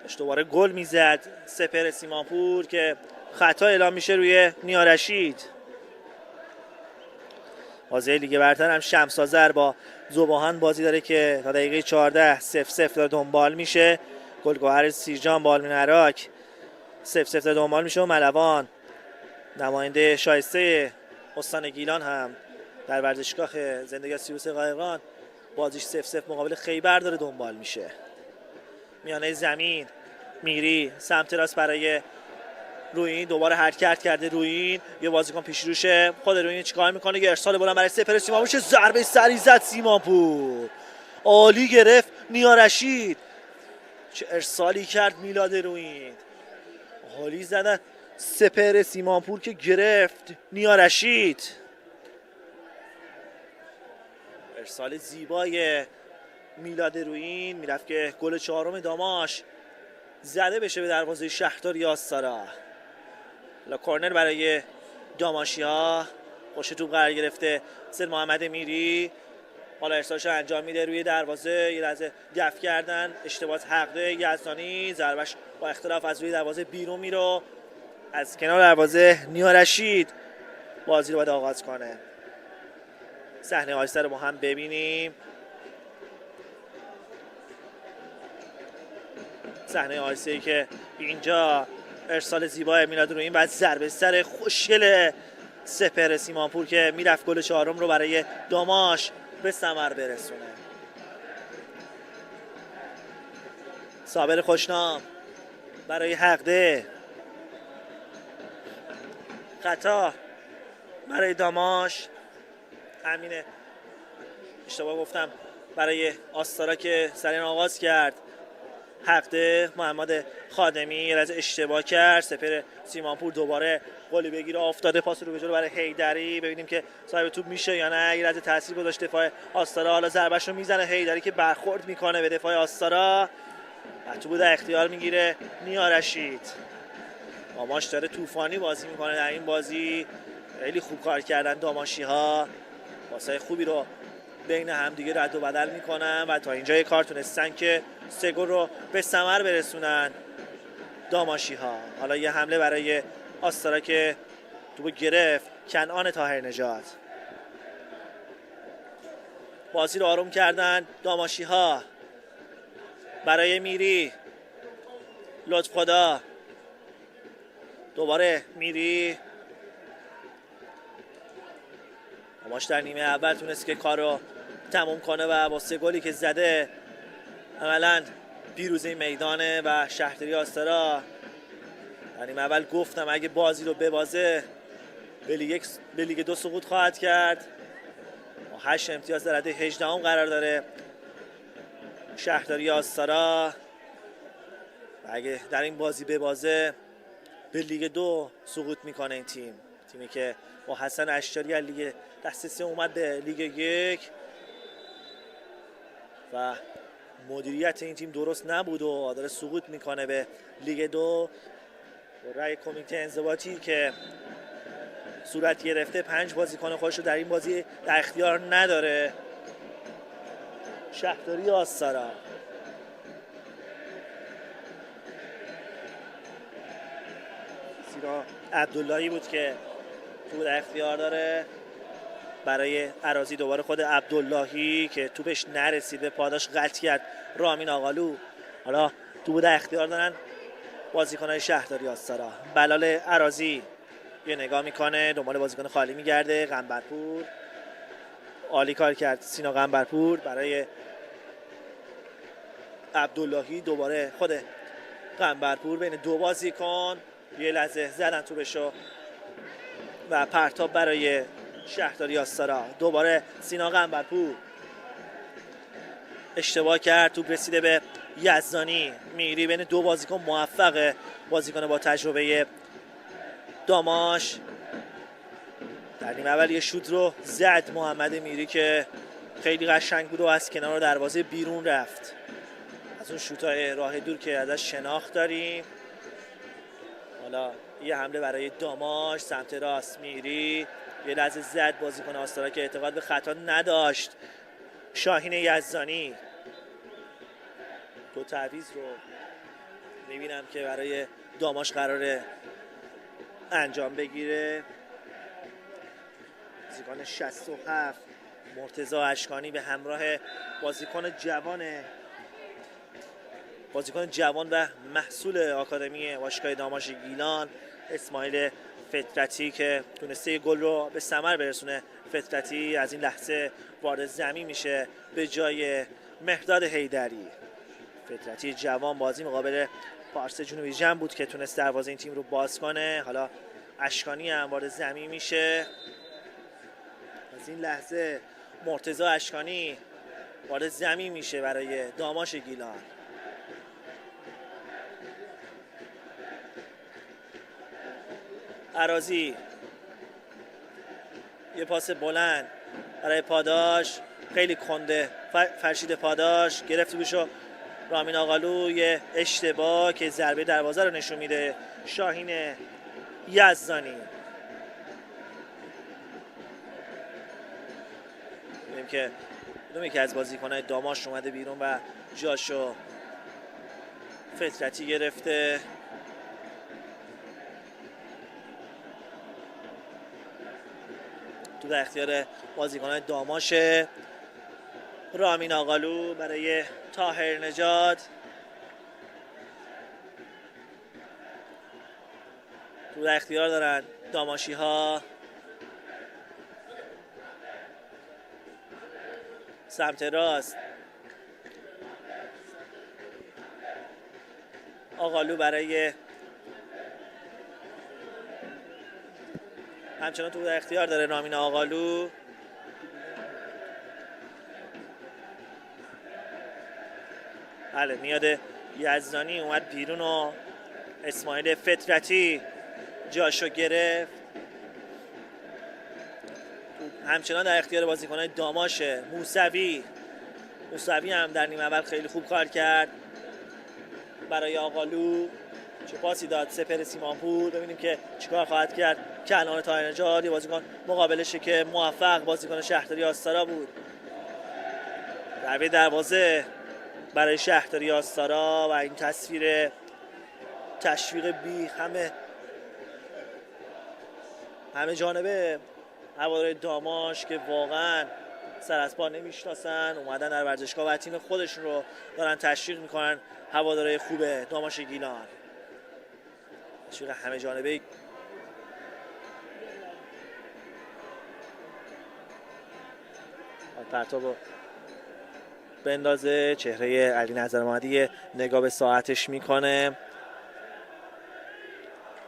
داشت دوباره گل میزد سپهر سیمانپور که خطا اعلام میشه روی نیا رشید. بازی لیگ برتر هم شمس آذر با ذوباهن بازی داره که تا دقیقه 14 0-0 داره دنبال میشه. گلگهر سیرجان با آلمین عراق 0-0 داره دنبال میشه و ملوان نماینده شایسته استان گیلان هم در ورزشگاه زندگی سیروس قایقان بازیش 0-0 مقابل خیبر داره دنبال میشه. میانه زمین میری سمت راست برای رویین، دوباره حرکت کرده رویین، یه بازیکن پیش روشه. خود رویین چیکار میکنه؟ یه ارسال بلند برای سپهر سیمانپور، چه ضربه سری زد سیمانپور، عالی گرفت نیا رشید. چه ارسالی کرد میلاد رویین، عالی زدن سپهر سیمانپور که گرفت نیا رشید. ارسال زیبای میلاد رویین میرفت که گل چهارم داماش زده بشه به دروازه شهرداری آستارا. حالا کورنر برای داماشیا، پشت توپ قرار گرفته سید محمد میری، حالا ارسالش انجام میده روی دروازه، یه لحظه دفع کردن، اشتباه حقه یزدانی، ضربش با اختلاف از روی دروازه بیرون میره. از کنار دروازه نیا رشید بازی رو باید آغاز کنه. صحنه آیسته رو ما هم ببینیم. صحنه آیسته که اینجا ارسال زیبای میلاد رویین، بعد ضربه سر خوشگل سپهر سیمانپور که میرفت گل چهارم رو برای داماش به ثمر برسونه. صابر خوشنام برای حقده، خطا برای داماش. همینه، اشتباه گفتم، برای آستارا که سریع آغاز کرد. حقده محمد خادمی یه لحظه اشتباه کرد. سپهر سیمانپور دوباره گلی بگیره، افتاده پاس رو به جلو برای حیدری، ببینیم که صاحب توپ میشه یا نه. یه لحظه تاثیر گذاشت دفاع آستارا، حالا ضربه‌شو میزنه حیدری که برخورد میکنه به دفاع آستارا. توپ در اختیار میگیره نیا رشید. داماش داره طوفانی بازی میکنه در این بازی، خیلی خوب کار کردن داماشی ها، پاسای خوبی رو بین همدیگه رد و بدل میکنن و تا اینجای کار تونستن که 3 گل رو به ثمر برسونن داماشی ها. حالا یه حمله برای آستارا که توپ گرفت کنعان طاهر نژاد. بازی رو آروم کردن داماشی ها برای میری، لطف خدا، دوباره میری. داماش در نیمه اول تونست که کار رو تموم کنه و با 3 گلی که زده عملاً پیروزی میدانه و شهرداری آستارا در نیمه اول گفتم اگه بازی رو ببازه به لیگ 2 سقوط خواهد کرد. 8 امتیاز در رده 18 قرار داره شهرداری آستارا و اگه در این بازی ببازه به لیگ 2 سقوط میکنه. این تیمی که با حسن اشتری از لیگ دسته 3 اومد به لیگ 1 و مدیریت این تیم درست نبود و داره سقوط میکنه به لیگ 2. رأی کمیته انضباطی که صورت گرفته 5 بازیکن خودش رو در این بازی در اختیار نداره. شهرداری آستارا سینا عبداللهی بود که توپ در اختیار داره برای اراضی. دوباره خود عبداللهی که توپش نرسید به پاداش قطع کرد رامین آقالو. حالا توپ در اختیار دارن بازیکن‌های شهرداری آستارا. بلال اراضی یه نگاه میکنه، دنبال بازیکن خالی میگرده. قنبرپور عالی کار کرد سینا قنبرپور برای عبداللهی. دوباره خود قنبرپور بین 2 بازیکن یه لحظه زدن توپشو و پرتاب برای شهرداری آستارا. دوباره سینا قنبرپور اشتباه کرد، توپ رسیده به یزدانی. میری بین 2 بازیکن موفقه، بازیکن با تجربه داماش. در نیمه اول یه شوت رو زد محمد میری که خیلی قشنگ بود و از کنار دروازه بیرون رفت. از اون شوت‌های راه دور که ازش شناخت داریم. حالا یه حمله برای داماش سمت راست. میری یه لحظه زد بازیکن آستارا که اعتقاد به خطا نداشت. شاهین یزدانی 2 تعویض رو میبینم که برای داماش قراره انجام بگیره. بازیکن 67 مرتضی اشکانی به همراه بازیکن جوان و محصول آکادمی باشگاه داماش گیلان اسماعیل فطرتی که تونسته گل رو به ثمر برسونه. فطرتی از این لحظه وارد زمین میشه به جای مهرداد حیدری. فطرتی جوان بازی مقابل پارس جنوبی جمع بود که تونست دروازه این تیم رو باز کنه. حالا اشکانی هم وارد زمین میشه. از این لحظه مرتضی اشکانی وارد زمین میشه برای داماش گیلان. اراضی یه پاس بلند برای پاداش، خیلی کنده فرشید پاداش گرفت گوشو رامین آقالو، یه اشتباه که ضربه دروازه رو نشون میده. شاهین یزدانی می‌بینیم که یکی از بازیکن‌های داماش اومده بیرون و جاشو فطرتی گرفته. تو در اختیار بازیکن‌های داماشه. رامین آقالو برای طاهر نژاد، تو در اختیار دارن داماشی ها. سمت راست آقالو برای همچنان تو در اختیار داره رامین آقالو. بله میاد یزدانی اومد بیرون و اسماعیل فطرتی جاشو گرفت. همچنان در اختیار بازیکن‌های داماشه. موسوی هم در نیمه اول خیلی خوب کار کرد برای آقالو. چه پاسی داد سپر سیمانپور، ببینیم که چیکار خواهد کرد. کنعان طاهر نژاد یه بازیکن مقابلشه که موفق بازیکن شهرداری آستارا بود. ضربه دروازه برای شهرداری آستارا و این تصویر تشویق بی همه جانبه هواداری داماش که واقعا سر از پا نمیشناسن، اومدن در ورزشگاه و تیم خودشون رو دارن تشویق میکنن. هواداری خوبه داماش گیلان، تشویق همه جانبه. پرتاب بندازه، چهره علی نظر محمدی نگاه به ساعتش میکنه.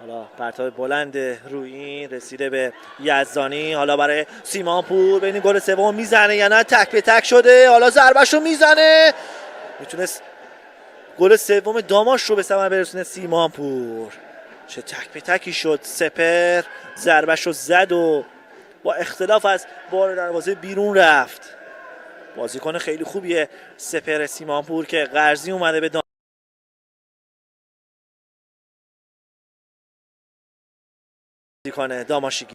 حالا پرتاب بلند روی این رسیده به یزدانی. حالا برای سیمانپور، ببینیم گل سوم میزنه یا نه. تک به تک شده، حالا ضربه‌شو میزنه. میتونست گل سوم داماش رو به ثمر برسونه سیمانپور. چه تک به تکی شد. سپر ضربه‌شو زد و با اختلاف از بار دروازه بیرون رفت. بازیکن خیلی خوبیه سپر سیمانپور که قرضی اومده به بازیکن داماشگی.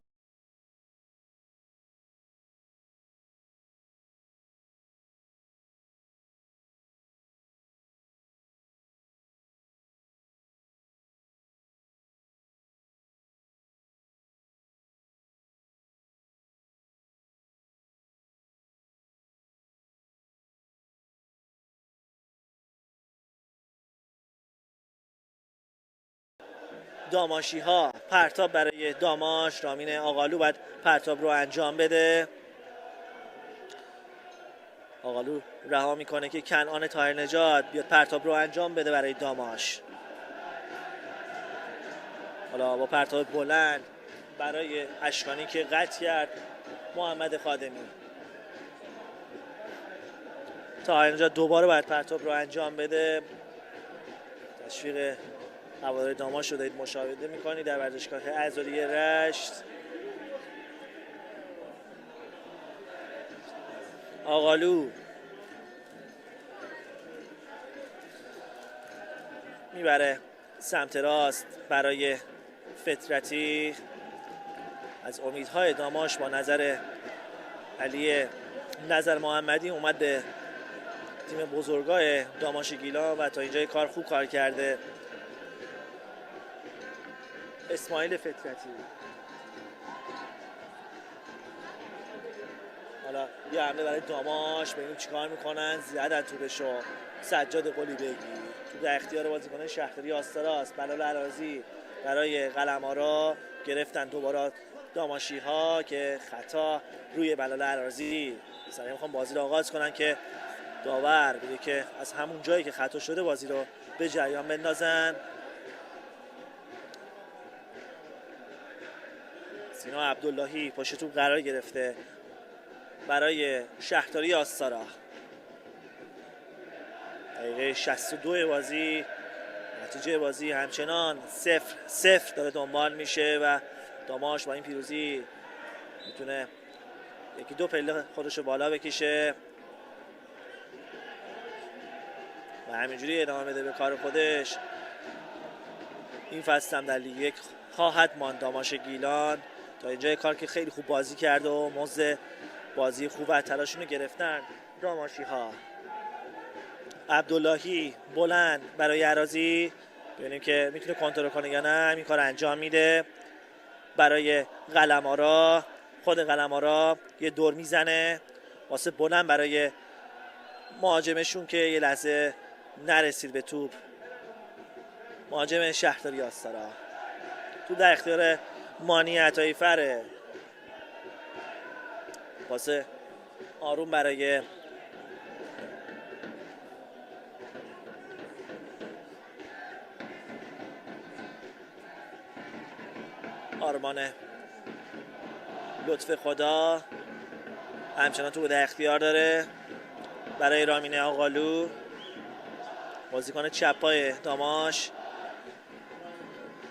داماشی ها پرتاب برای داماش. رامین آقالو باید پرتاب رو انجام بده. آقالو رها میکنه که کنعان طاهر نژاد بیاد پرتاب رو انجام بده برای داماش. حالا با پرتاب بلند برای اشکانی که قطع کرد محمد خادمی. طاهر نژاد دوباره باید پرتاب رو انجام بده. تشویق هواداری داماش رو دارید مشاهده میکنید در ورزشگاه آزادی رشت. آقالو میبره سمت راست برای فطرتی. از امیدهای داماش با نظر علی نظر محمدی اومد به تیم بزرگای داماش گیلان و تا اینجای کار خوب کار کرده. اسماعیل فطرتی حالا یه حمله برای داماش، ببینیم چیکار میکنن. زیادن توپشو. سجاد قلیبگی تو در اختیار بازیکن شهرداری آستارا است. بلال عراضی برای قلمارا گرفتن دوباره داماشی ها که خطا روی بلال عراضی. سریع میخوام بازی رو آغاز کنن که داور بگه که از همون جایی که خطا شده بازی رو به جریان بندازن. سینا عبداللهی پشت توپ قرار گرفته برای شهرداری آستارا. دقیقه 62 بازی، نتیجه بازی همچنان 0-0 داره دنبال میشه و داماش با این پیروزی میتونه یکی دو پله خودشو بالا بکشه و همینجوری ادامه بده به کار خودش. این فصل هم در لیگ یک خواهد ماند داماش گیلان. تا اینجای کار که خیلی خوب بازی کرده و مزد بازی خوب و تلاشون رو گرفتن داماشی ها. عبداللهی بلند برای عراضی، ببینیم که میتونه کنترل کنه یا نه. این کار انجام میده برای قلمارا. خود قلمارا یه دور میزنه واسه بلند برای مهاجمشون که یه لحظه نرسید به توپ. مهاجم شهرداری آستارا توپ در اختیار مانی عطایی فره. واسه آروم برای آرمان لطف خدا. همچنان تو در اختیار داره برای رامین آقالو، بازیکن چپ پای داماش.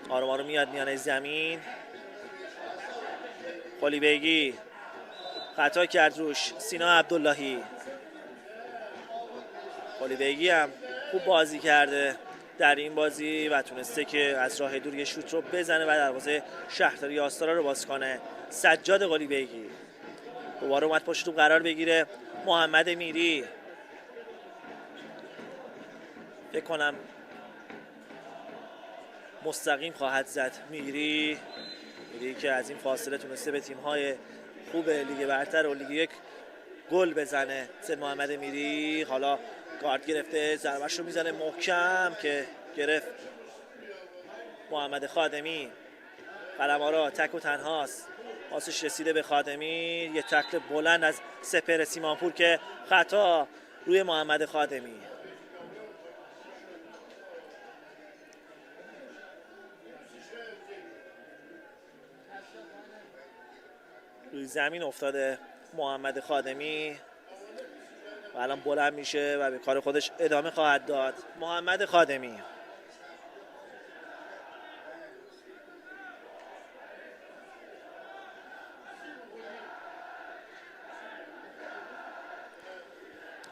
آروم آروم میاد میانه زمین. قلیبیگی خطا کرد روش سینا عبداللهی. قلیبیگی هم خوب بازی کرده در این بازی و تونسته که از راه دور یه شوت رو بزنه و دروازه شهرداری آستارا رو باز کنه. سجاد قلیبیگی دوباره اومد پشت توپ قرار بگیره. محمد میری فکر کنم مستقیم خواهد زد. میری که از این فاصله تونسته به تیم‌های خوب لیگ برتر و لیگ یک گل بزنه. سید محمد میری حالا گارد گرفته، ضربه‌اش رو میزنه محکم که گرفت محمد خادمی. قلمارا تک و تنهاست، پاسش رسیده به خادمی. یه تکل بلند از سپر سیمانپور که خطا روی محمد خادمی. روی زمین افتاده محمد خادمی و الان بلند میشه و به کار خودش ادامه خواهد داد. محمد خادمی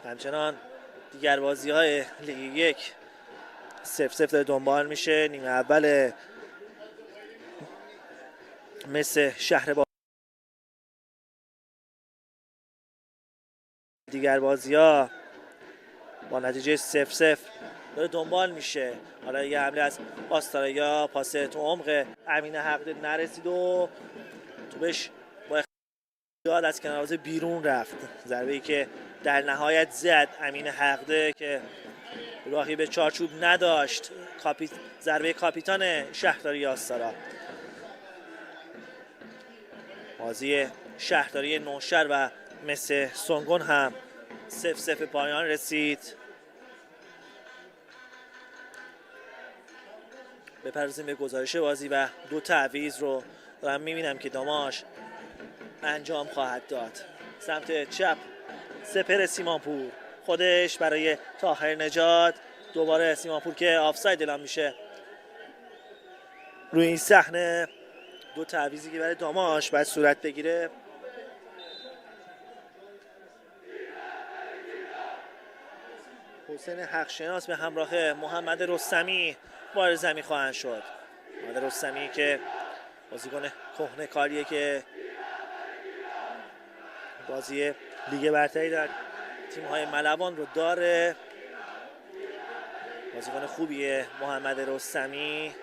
همچنان دیگر بازی های لیگ یک 0-0 داره دنبال میشه. نیمه اول مثل شهر دیگر بازی ها با نتیجه 0-0 داره دنبال میشه. حالا یه حمله از آستارا، پاس تو عمق امین حقده نرسید و توپش با اختیار از کنار دروازه بیرون رفت. ضربه‌ای که در نهایت زد امین حقده که راهی به چارچوب نداشت. ضربه کاپیتان شهرداری آستارا. بازی شهرداری نوشهر و مثل سنگون هم 0-0 پایان رسید. بپردازیم به گزارش بازی و دو تعویض رو دارم میبینم که داماش انجام خواهد داد. سمت چپ سپر سیمانپور خودش برای طاهر نجات. دوباره سیمانپور که آفساید اعلام میشه روی این صحنه. دو تعویضی که برای داماش باید صورت بگیره. حسین حقشناس به همراه محمد رستمی وارد زمین خواهند شد. محمد رستمی که بازیکن کهنه کاریه که بازی لیگ برتری در تیم‌های ملوان رو داره. بازیکن خوبیه محمد رستمی.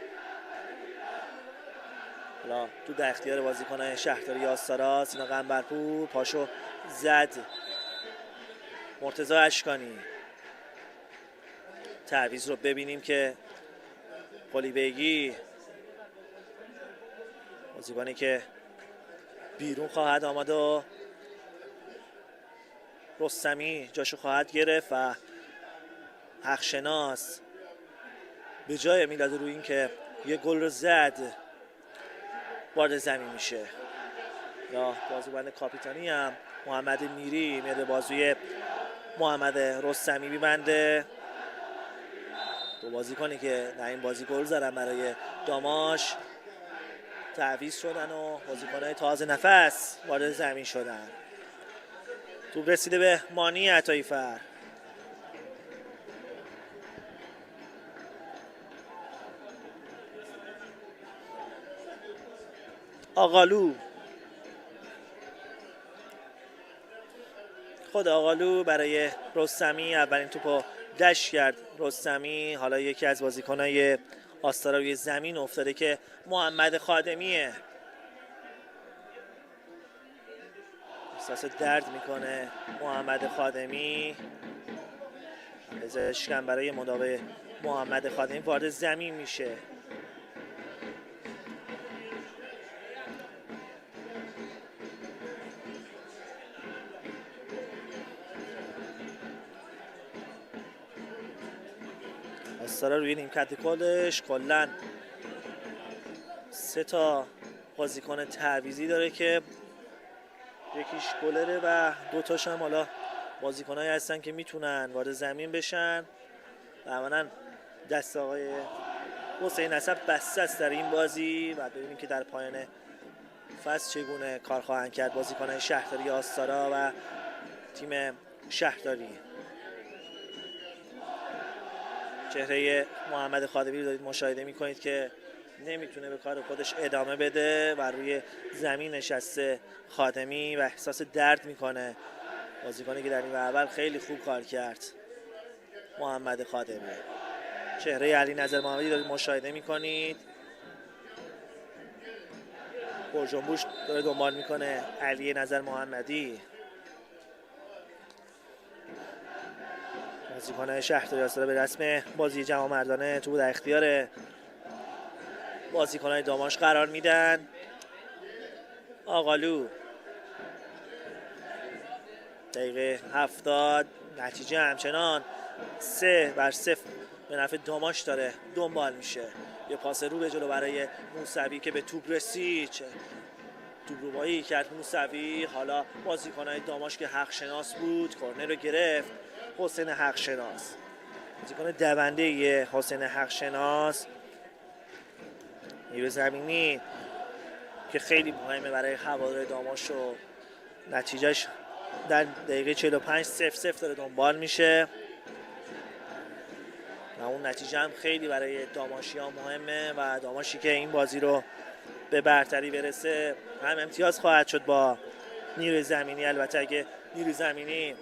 حالا تو در اختیار بازیکن شهرداری آستارا. سینا قنبرپور پاشو زد. مرتضی اشکانی. تعویض رو ببینیم که قلیبیگی بازیکنی که بیرون خواهد آمد و رستمی جاشو خواهد گرفت و حقشناس به جای میلاد رویین که یه گل رو زد وارد زمین میشه. یا بازیکن کاپیتانی هم محمد میری میاد بازوی محمد رستمی میبنده. دو بازیکنی که در این بازی گل زدن برای داماش تعویض شدن و بازیکن‌های تازه نفس وارد زمین شدن. توپ رسیده به مانی عطایی‌فر. آقالو، خود آقالو برای رستمی اولین توپو دش کرد. رستمی حالا یکی از بازیکنای آستارا روی زمین افتاده که محمد خادمیه. احساس درد میکنه محمد خادمی. پزشکم برای مداوای محمد خادمی وارد زمین میشه. آستارا روی نیمکت خودش کلا 3 تا بازیکن تعویضی داره که یکیش گلره و 2 تاش هم حالا بازیکنایی هستن که میتونن وارد زمین بشن. و عملاً دست آقای حسین نسب بسته است در این بازی و ببینیم که در پایان فصل چگونه کار خواهند کرد بازیکنان شهرداری آستارا و تیم شهرداری. چهره محمد خادمی رو دارید مشاهده میکنید که نمیتونه به کار خودش ادامه بده و روی زمین نشسته خادمی و احساس درد میکنه. بازیکنی که در این اول خیلی خوب کار کرد محمد خادمی. چهره علی نظر محمدی دارید مشاهده میکنید. پرجنبوش داره دنبال میکنه علی نظر محمدی. بازیکن شهرداری آستارا به رسم بازی جوان مردانه توپ در اختیار بازیکن‌های داماش قرار میدن. آقالو دقیقه 70 نتیجه همچنان 3-0 به نفع داماش داره دنبال میشه. یه پاس رو به جلو برای موسوی که به توپ رسید. توپ روبایی کرد موسوی. حالا بازیکن‌های داماش که حق شناس بود کورنر رو گرفت. حسین حق شناس بازیکن دونده حسین حق شناس نیروی زمینی که خیلی مهمه برای هوادار داماش و نتیجهش در دقیقه 45 0-0 داره دنبال میشه و اون نتیجه هم خیلی برای داماشی ها مهمه و داماشی که این بازی رو به برتری برسه هم امتیاز خواهد شد با نیروی زمینی. البته اگه نیروی زمینی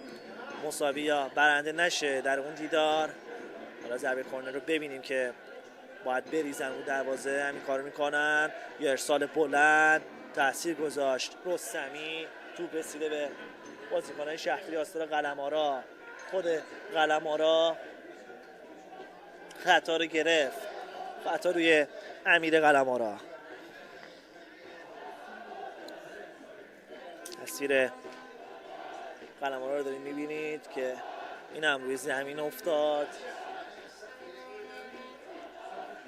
مساوی یا برنده نشه در اون دیدار. حالا ضربه کورنر رو ببینیم که باید بریزن رو دروازه. همین کارو میکنن. یه ارسال بلند تاثیر گذاشت. رستمی توپ رسیده به بازیکنان شهرداری آستارا قلم‌آرا. خود قلم‌آرا خطا رو گرفت. خطا روی امیر قلم‌آرا. تصویر قلم‌آرا رو دارید میبینید که این هم روی زمین افتاد.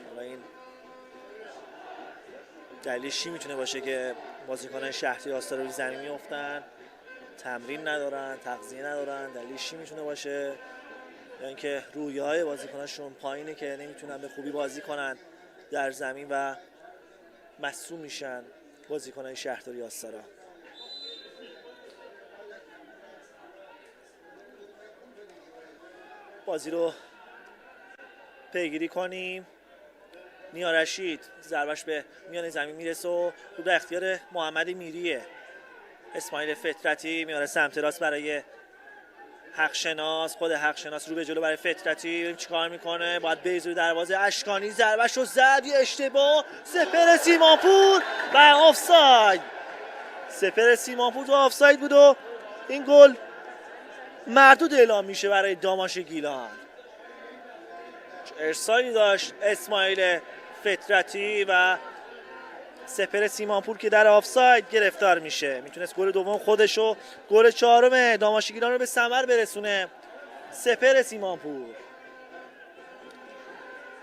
حالا این دلیلش چی میتونه باشه که بازیکنان شهرداری آستارا روی زمین میافتن؟ تمرین ندارن، تغذیه ندارن. دلیلش چی میتونه باشه؟ یا اینکه رویه‌های بازیکناشون پایینه که نمیتونن به خوبی بازی کنن در زمین و مصدوم میشن بازیکنان شهرداری آستارا. بازی رو پیگیری کنیم. نیا رشید ضربش به میان زمین میرسه و رو به اختیار محمد میریه. اسماعیل فطرتی میاره سمت راست برای حق شناس. خود حق شناس رو به جلو برای فطرتی. ببین چیکار میکنه. باید بریزه دروازه. اشکانی ضربش رو زد. یه اشتباه. سپر سیمانپور و آفساید. سپر سیمانپور تو آفساید بود و این گل مردود اعلام میشه برای داماش گیلان. ارسالی داشت اسماعیل فطرتی و سپر سیمانپور که در آفساید گرفتار میشه. میتونست گل دوم خودش و گل چهارم داماش گیلان رو به ثمر برسونه. سپر سیمانپور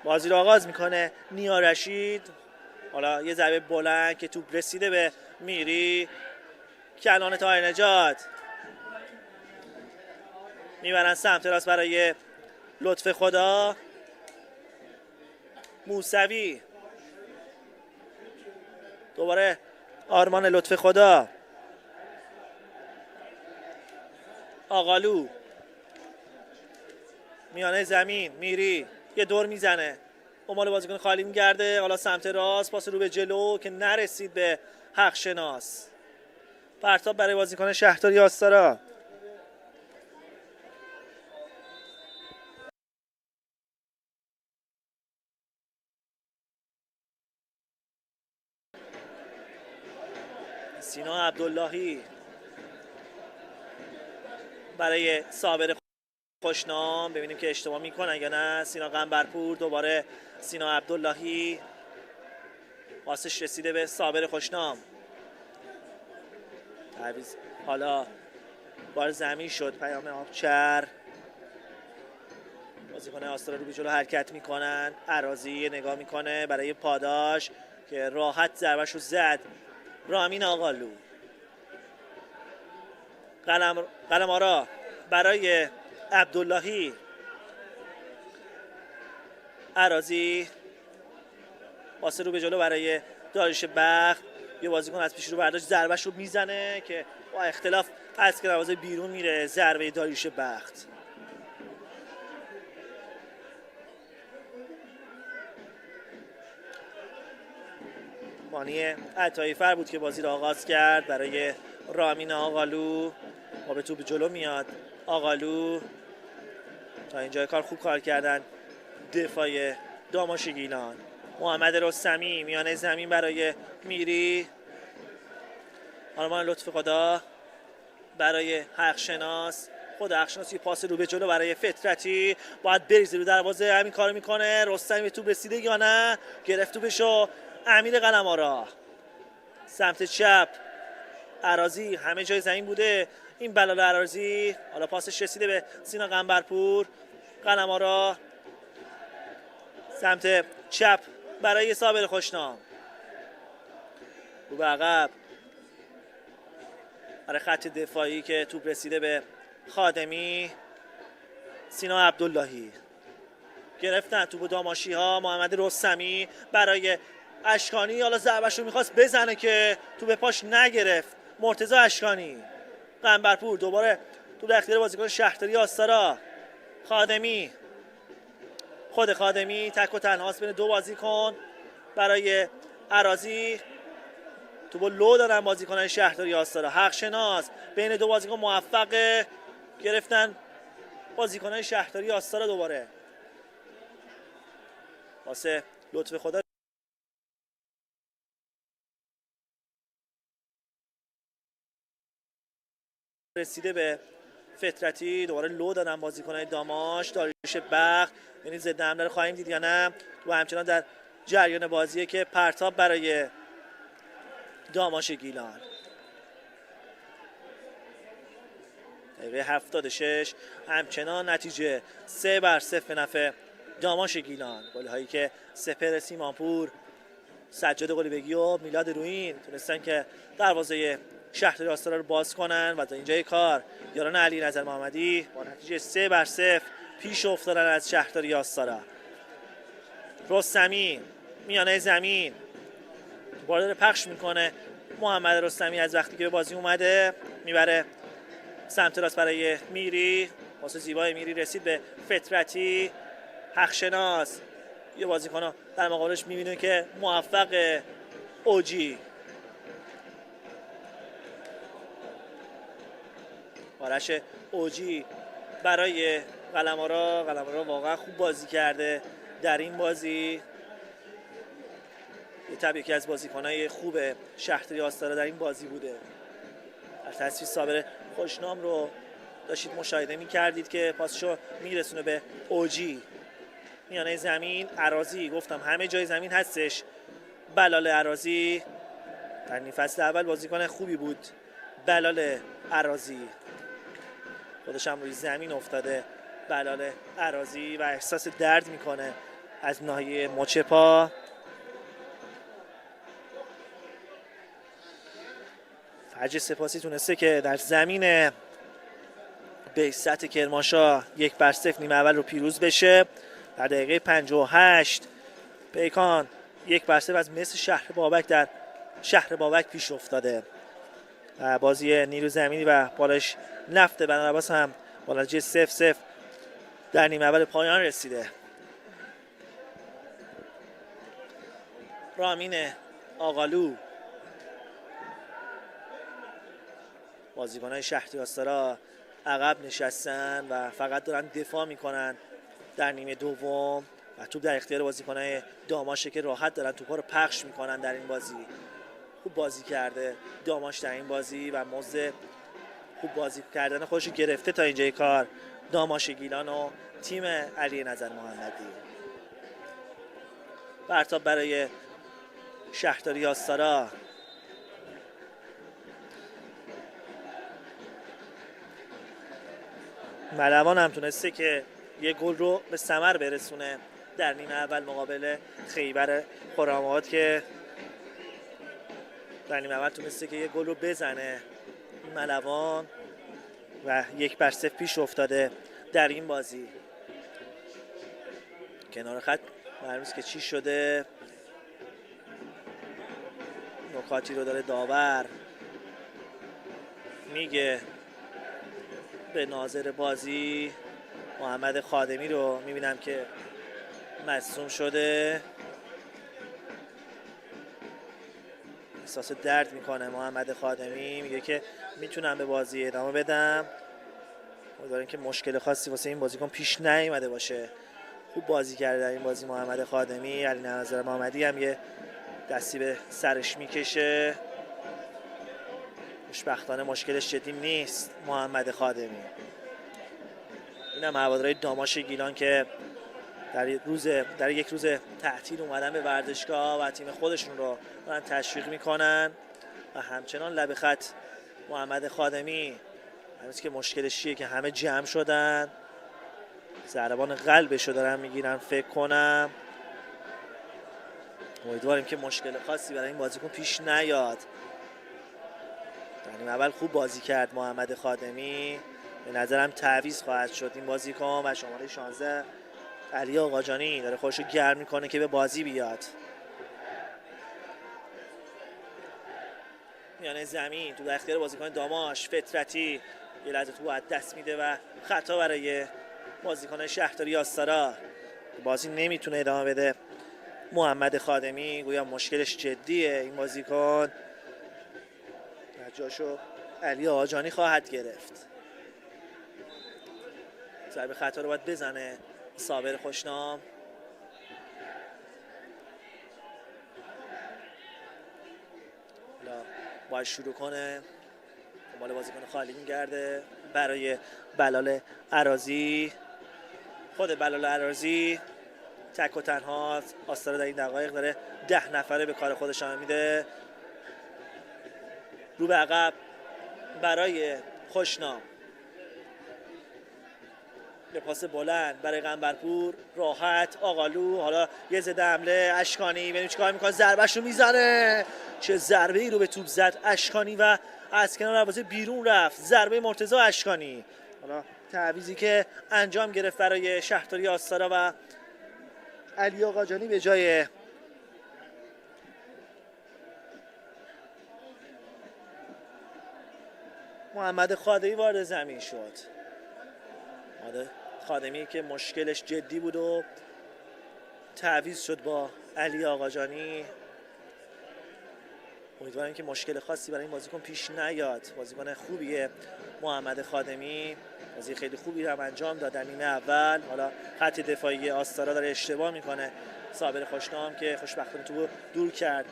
بازی رو آغاز میکنه. نیا رشید. حالا یه ضربه بلند که توپ رسیده به میری. کلان طاهر نجات میبرن سمت راست برای لطف خدا. موسوی دوباره آرمان لطف خدا. آقالو میانه زمین، میری یه دور میزنه، دنبال بازیکن خالی میگرده، حالا سمت راست، پاس رو به جلو که نرسید به حق شناس. پرتاب برای بازیکن شهرداری آستارا. سینا عبداللهی برای صابر خوشنام، ببینیم که اشتباه میکنن یا نه. سینا قنبرپور، دوباره سینا عبداللهی، پاسش رسیده به صابر خوشنام. تعویض حالا بار زمین شد. پیام آبچر، بازیکن آستارا رو به جلو حرکت میکنن. عراضی نگاه میکنه برای پاداش که راحت ضربش رو زد. رامین آقالو، قلمارا برای عبداللهی. عراضی، پاس رو به جلو برای داریوش بخت. یه بازیکن از پیش رو برداشت، ضربش رو میزنه که با اختلاف از دروازه بیرون میره. ضربه داریوش بخت. مانی عطایی فر بود که بازی رو آغاز کرد برای رامین آقالو. ما به توپ جلو میاد. آقالو تا اینجا کار خوب کار کردن دفاع داماش گیلان. محمد رستمی میانه زمین برای میری. آرمان لطف خدا برای حقشناس. خود حقشناس یه پاس رو به جلو برای فطرتی، باید بریزه رو دروازه. همین کارو میکنه. رستمی به توپ رسیده یا نه؟ گرفت توپشو امیر قلمارا. سمت چپ عراضی همه جای زمین بوده این بلال عراضی. حالا پاسش رسیده به سینا قنبرپور. قلمارا سمت چپ برای صابر خوشنام. رو به عقب برای خط دفاعی که توپ رسیده به خادمی. سینا عبداللهی گرفتن توپ داماشی ها. محمد رستمی برای اشکانی. حالا ضربش رو میخواست بزنه که توپ پاش نگرفت. مرتضی اشکانی. قنبرپور دوباره توپ در اختیار بازیکن شهرداری آستارا. خادمی، خود خادمی تک و تنهاست بین دو بازیکن برای عراضی. توپ لو دارن بازیکنان شهرداری آستارا. حقشناس بین دو بازیکن موفق گرفتن بازیکنان شهرداری آستارا. دوباره واسه لطف خدا رسیده به فطرتی. دوباره لو دادن بازیکنان داماش. داریوش بخت، یعنی ضد حمله رو خواهیم دید یا نه. و همچنان در جریان بازیه که پرتاب برای داماش گیلان. دقیقه 76 همچنان نتیجه 3-0 به نفع داماش گیلان. گل هایی که سپر سیمانپور، سجاد قلیبگی و میلاد رویین تونستن که دروازه شهرداری آستارا رو باز کنن و تا اینجای کار یاران علی نظر محمدی با نتیجه 3-0 پیش افتادن از شهرداری آستارا. رستمی میانه زمین وارد پخش میکنه. محمد رستمی از وقتی که به بازی اومده میبره سمت راست برای میری. پاس زیبای میری رسید به فطرتی. حقشناس یه بازیکن در مقابلش میبینه که موفق. اوجی، آرش اوجی برای قلمارا. قلمارا واقعا خوب بازی کرده در این بازی. یکی از بازیکنهای خوب شهرداری آستارا در این بازی بوده. در تصویر صابر خوشنام رو داشتید مشاهده می‌کردید که پاسشو میرسونه به اوجی. میانه زمین عراضی، گفتم همه جای زمین هستش. بلال عراضی در نیم فصل اول بازیکن خوبی بود. بلال عراضی خودش هم روی زمین افتاده. بلال عراضی و احساس درد میکنه از ناحیه مچ پا. فرج سپاسی تونسته که در زمین بهزت کرمانشاه 1-0 نیمه اول رو پیروز بشه. در دقیقه 58 پیکان 1-0 از مس شهر بابک در شهر بابک پیش افتاده. بازی نیرو زمینی و بالش نفت بنابراس هم با نتیجه 0-0 در نیمه اول پایان رسیده. رامین آقالو، بازیکن‌های شهرداری آستارا عقب نشستن و فقط دارن دفاع میکنن در نیمه دوم و توپ در اختیار بازیکن‌های داماشه که راحت دارن توپا رو پخش میکنن در این بازی. خوب بازی کرده داماش در این بازی و موزه خوب بازی کردن خودش گرفته تا اینجای کار داماش گیلان و تیم علی نظر محمدی. پرتاب برای شهرداری آستارا، ملوان هم تونسته که یه گل رو به ثمر برسونه در نیمه اول مقابل خیبر خرم‌آباد که در نیمه اول تونسته که یه گل رو بزنه ملوان و 1-0 پیش افتاده در این بازی. کنار خط معلومه که چی شده، نکاتی رو داره داور میگه به ناظر بازی. محمد خادمی رو میبینم که مصدوم شده، احساس درد میکنه محمد خادمی، میگه که میتونم به بازی ادامه بدم. امیدواریم که مشکل خاصی واسه این بازیکن پیش نیامده باشه. خوب بازی کرده در این بازی محمد خادمی. علی نظر محمدی هم یه دستی به سرش میکشه. خوشبختانه مشکلش جدی نیست محمد خادمی. اینم هوادارهای داماش گیلان که در یک روز تعطیل اومدن به ورزشگاه و تیم خودشون رو دارن تشویق میکنن و همچنان لب خط محمد خادمی هنوز که مشکلش چیه که همه جمع شدن، ضربان قلبشو دارن میگیرن فکر کنم. امیدواریم که مشکل خاصی برای این بازیکن پیش نیاد. در نیمه اول خوب بازی کرد محمد خادمی، به نظرم تعویض خواهد شد این بازیکن و شماره 16 علی آقاجانی داره خودشو گرم میکنه که به بازی بیاد. میانه زمین تو در اختیار بازیکن داماش فطرتی یه لحظه تو باید دست میده و خطا برای بازیکن شهرداری آستارا. بازی نمیتونه ادامه بده محمد خادمی، گویا مشکلش جدیه این بازیکن. جاشو علی آقاجانی خواهد گرفت. ضربه خطا رو باید بزنه صابر خوشنام. باید شروع کنه، دنبال بازیکن خالی میگرده برای بلال عراضی. خود بلال عراضی تک و تنها آستارا در این دقایق داره 10 نفره به کار خودش انجام میده. رو به عقب برای خوشنام، به پاس بلند برای قنبرپور، راحت آقالو، حالا یه ضد حمله اشکانی، ببینیم چیکار میکنه، ضربهشو میزنه. چه ضربه ای رو به توپ زد اشکانی و از کنار دروازه بیرون رفت. ضربه مرتضی اشکانی. حالا تعویضی که انجام گرفت برای شهرداری آستارا و علی آقاجانی به جای محمد خادمی وارد زمین شد. خادمی که مشکلش جدی بود و تعویض شد با علی آقاجانی. امیدوارم که مشکل خاصی برای این بازیکن پیش نیاد. بازیکن خوبیه محمد خادمی، بازی خیلی خوبی رو هم انجام داد در نیمه اول. حالا خط دفاعی آستارا داره اشتباه میکنه. صابر خوشنام که خوشبختانه تو دور کرد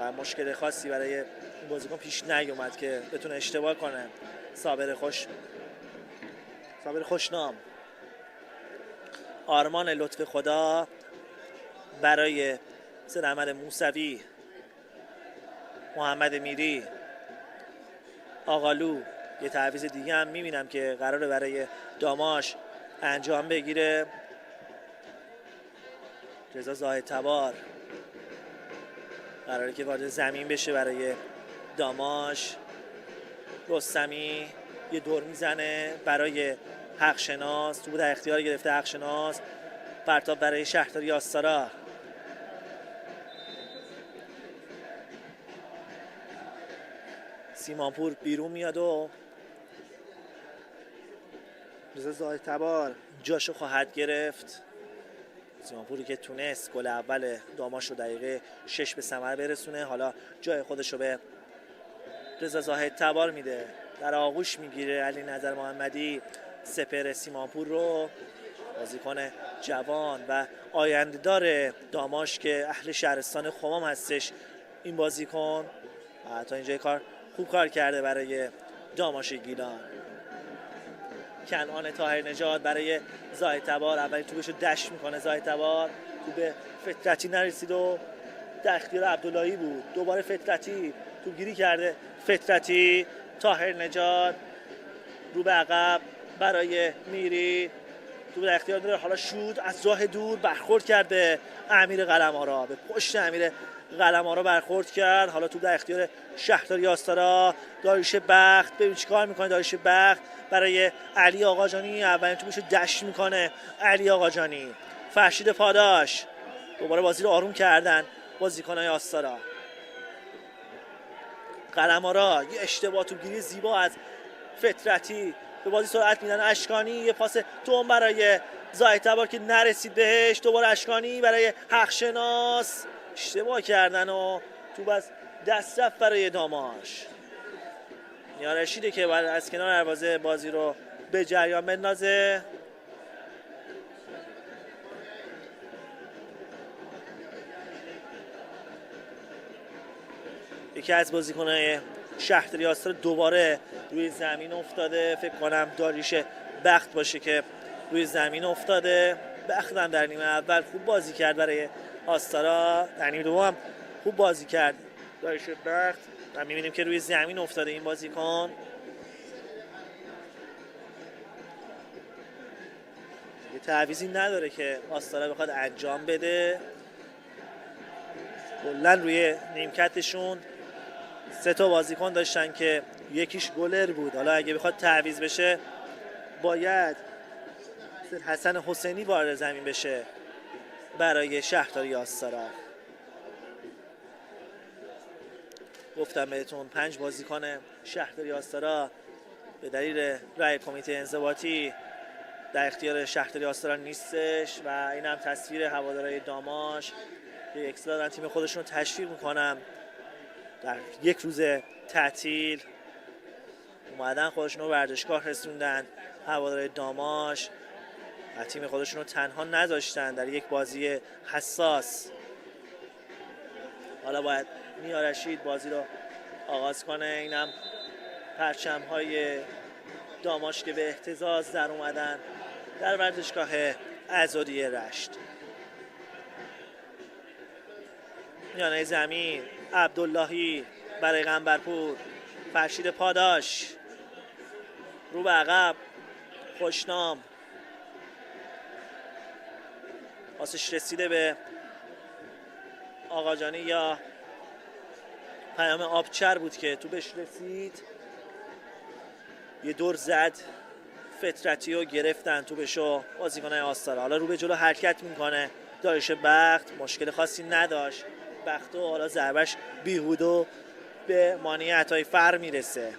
و مشکل خاصی برای این بازیکن پیش نیومد که بتونه اشتباه کنه. صابر خوشنام، آرمان لطف خدا برای سید احمد موسوی، محمد میری، آقالو. یه تعویض دیگه هم میبینم که قراره برای داماش انجام بگیره. رضا زاهد تبار قراره که وارد زمین بشه برای داماش. رستمی یه دور میزنه برای حقشناس، تو در اختیار گرفته حقشناس. پرتاب برای شهرداری آستارا، سیمانپور بیرون میاد و رضا زاهد تبار جاشو خواهد گرفت. سیمانپوری که تونست گل اول داماش رو دقیقه 6 به ثمر برسونه، حالا جای خودش رو به رضا زاهد تبار میده. در آغوش میگیره علی نظر محمدی سپر سیمانپور رو، بازیکن جوان و آینده دار داماش که اهل شهرستان خمام هستش. این بازیکن تا اینجای کار خوب کار کرده برای داماش گیلان. کنعان طاهر نژاد برای زاهد تبار، اولی توپش رو دش میکنه زاهد تبار، توپ فطرتی نرسید و در اختیار عبداللهی بود. دوباره فطرتی توپگیری کرده، فطرتی طاهر نژاد رو به عقب برای میری، توپ در اختیار داره. حالا شوت از راه دور برخورد کرد به امیر قلم‌آرا، به پشت امیر قلم‌آرا برخورد کرد. حالا توپ در اختیار شهرداری آستارا. داریوش بخت ببین چیکار میکنه. داریوش بخت برای علی آقاجانی، اولین توپشو دش میکنه علی آقاجانی. فرشید پاداش دوباره بازی رو آروم کردن بازیکن‌های آستارا. قلم‌آرا یه اشتباه توپگیری زیبا از فطرتی، به بازی سرعت میدن. اشکانی یه پاس توم برای زاهد تبار که نرسید بهش. دوباره اشکانی برای حقشناس، اشتباه کردن و توپ از دست رفت برای داماش. نیارشیده که بعد از کنار دروازه بازی رو به جریان بندازه. یکی از بازیکن‌های شهرداری آستارا دوباره روی زمین افتاده، فکر کنم داریوش بخت باشه که روی زمین افتاده. بخت هم در نیمه اول خوب بازی کرد برای آستارا، در نیمه دوم هم خوب بازی کرد داریوش بخت و می‌بینیم که روی زمین افتاده این بازیکن. یه تعویضی نداره که آستارا بخواد انجام بده. کلاً روی نیمکتشون 3 تا بازیکن داشتن که یکیش گلر بود. حالا اگه بخواد تعویض بشه باید حسن حسینی وارد زمین بشه برای شهرداری آستارا. گفتم بهتون 5 بازیکن شهرداری آستارا به دلیل رأی کمیته انضباطی در اختیار شهرداری آستارا نیستش و این هم تصویر هوادارهای داماش که یک دارن تیم خودشون رو تشویق میکنن. در یک روز تعطیل اومدن خودشون رو ورزشگاه رسوندن. هوادارهای داماش و تیم خودشون رو تنها نذاشتن در یک بازی حساس. حالا باید نیارشید بازی رو آغاز کنه. اینم پرچم‌های داماش که به اهتزاز در اومدن در ورزشگاه آزادی رشت. میانه زمین عبداللهی برای قنبرپور، فرشید پاداش رو به عقب، خوشنام پاسش رسیده به آقاجانی یا پیام آبچر بود که تو بهش رسید، یه دور زد فطرتی رو گرفتن تو بهشو بازیکنای آستارا. حالا رو به جلو حرکت میکنه داریوش بخت، مشکل خاصی نداشت بخت و حالا ضربش بیهود و به مانی عطای فر میرسه.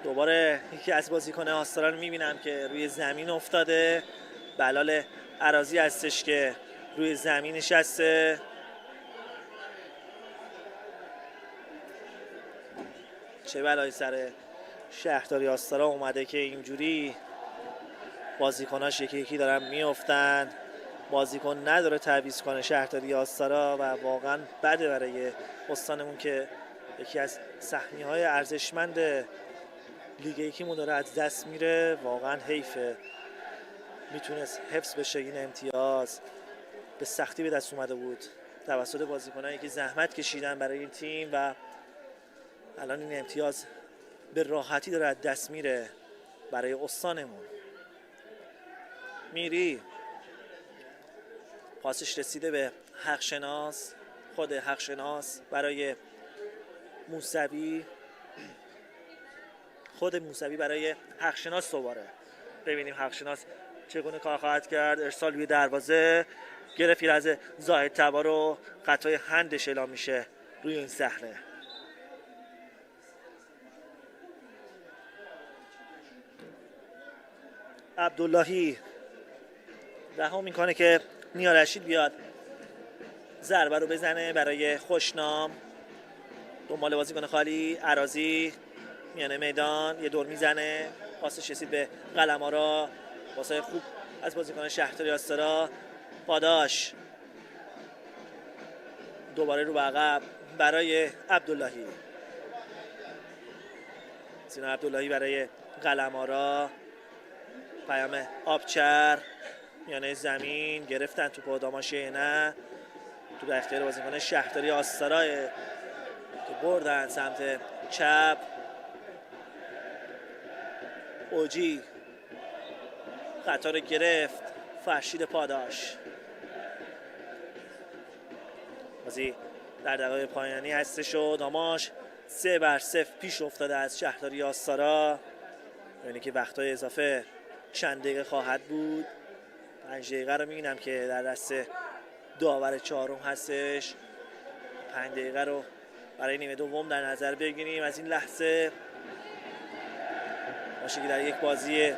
دوباره یکی از بازیکن آستارا رو میبینم که روی زمین افتاده. بلال عراضی هستش که روی زمین نشسته. چه بلایی سر شهرداری آستارا اومده که اینجوری بازیکناش یکی یکی دارن میافتن. بازیکن نداره تعویض کنه شهرداری آستارا و واقعا بده برای استانمون که یکی از سهمیه‌های ارزشمند لیگ یکیمون داره از دست میره. واقعا حیفه، میتونست حفظ بشه این امتیاز. به سختی به دست اومده بود توسط بازیکنایی که زحمت کشیدن برای این تیم و الان این امتیاز به راحتی داره از دست میره برای استانمون. میری پاسش رسیده به حقشناس، خود حقشناس برای موسوی، خود موسوی برای حقشناس. دوباره ببینیم حقشناس چگونه کار خواهد کرد. ارسال روی دروازه، گرفت از زاهد تبار و خطای هندش اعلام میشه روی این صحنه. عبداللهی رها میکنه که نیا رشید بیاد ضربه رو بزنه برای خوشنام. دنبال بازیکن خالی، عراضی میانه میدان یه دور میزنه، پاسش رسید به قلمارا، پاسای خوب از بازیکن شهرداری آستارا. پاداش دوباره رو به عقب برای عبداللهی. سینا عبداللهی برای قلمارا، پیام آبچر میانه زمین گرفتن توپو داماشه، نه تو در اختیار بازیکن شهرداری آستارا که بردن سمت چپ. اوجی خطا رو گرفت، فرشید پاداش. بازی در دقایق پایانی هستش و داماش 3-0 پیش افتاده از شهرداری آستارا. یعنی که وقتای اضافه چند دقیقه خواهد بود. 5 دقیقه رو میبینم که در دست داور چهارم هستش. 5 دقیقه رو برای نیمه دوم در نظر بگیریم. از این لحظه باشه که در یک بازی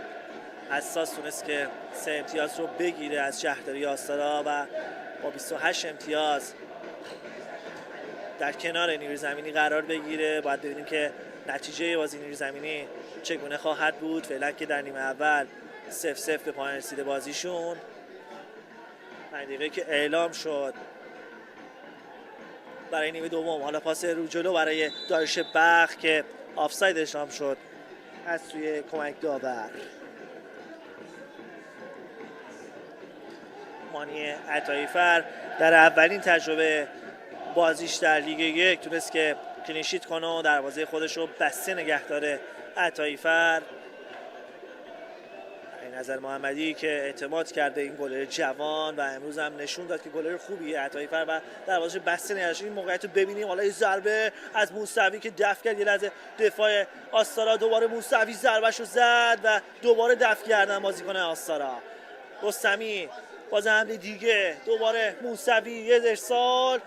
حساس تونست که 3 امتیاز رو بگیره از شهرداری آستارا و با 28 امتیاز در کنار نیروی زمینی قرار بگیره. باید ببینیم که نتیجه بازی نیروی زمینی چگونه خواهد بود. فعلا که در نیمه اول 0-0 به پایان رسیده بازیشون. 5 دقیقه که اعلام شد برای نیمه دوم. حالا پاس رو جلو برای داریوش بخت که آفساید اعلام شد از سوی کمک داور. مانی عطایی‌فر در اولین تجربه بازیش در لیگ 1 تونست که کلینشیت کنه و دروازه خودش رو بسته نگه داره. عطایی‌فر این نظر محمدی که اعتماد کرده این گلر جوان و امروز هم نشون داد که گلر خوبیه عطایی‌فر و دروازه بسته نگه داشت. این موقعیت رو ببینیم. حالا یه ضربه از موسوی که دفع کرد. یه لحظه دفاع آستارا، دوباره موسوی ضربه‌شو زد و دوباره دفع کردن بازیکن آستارا. رستمی باز حمله دیگه، دوباره موسوی یه ارسال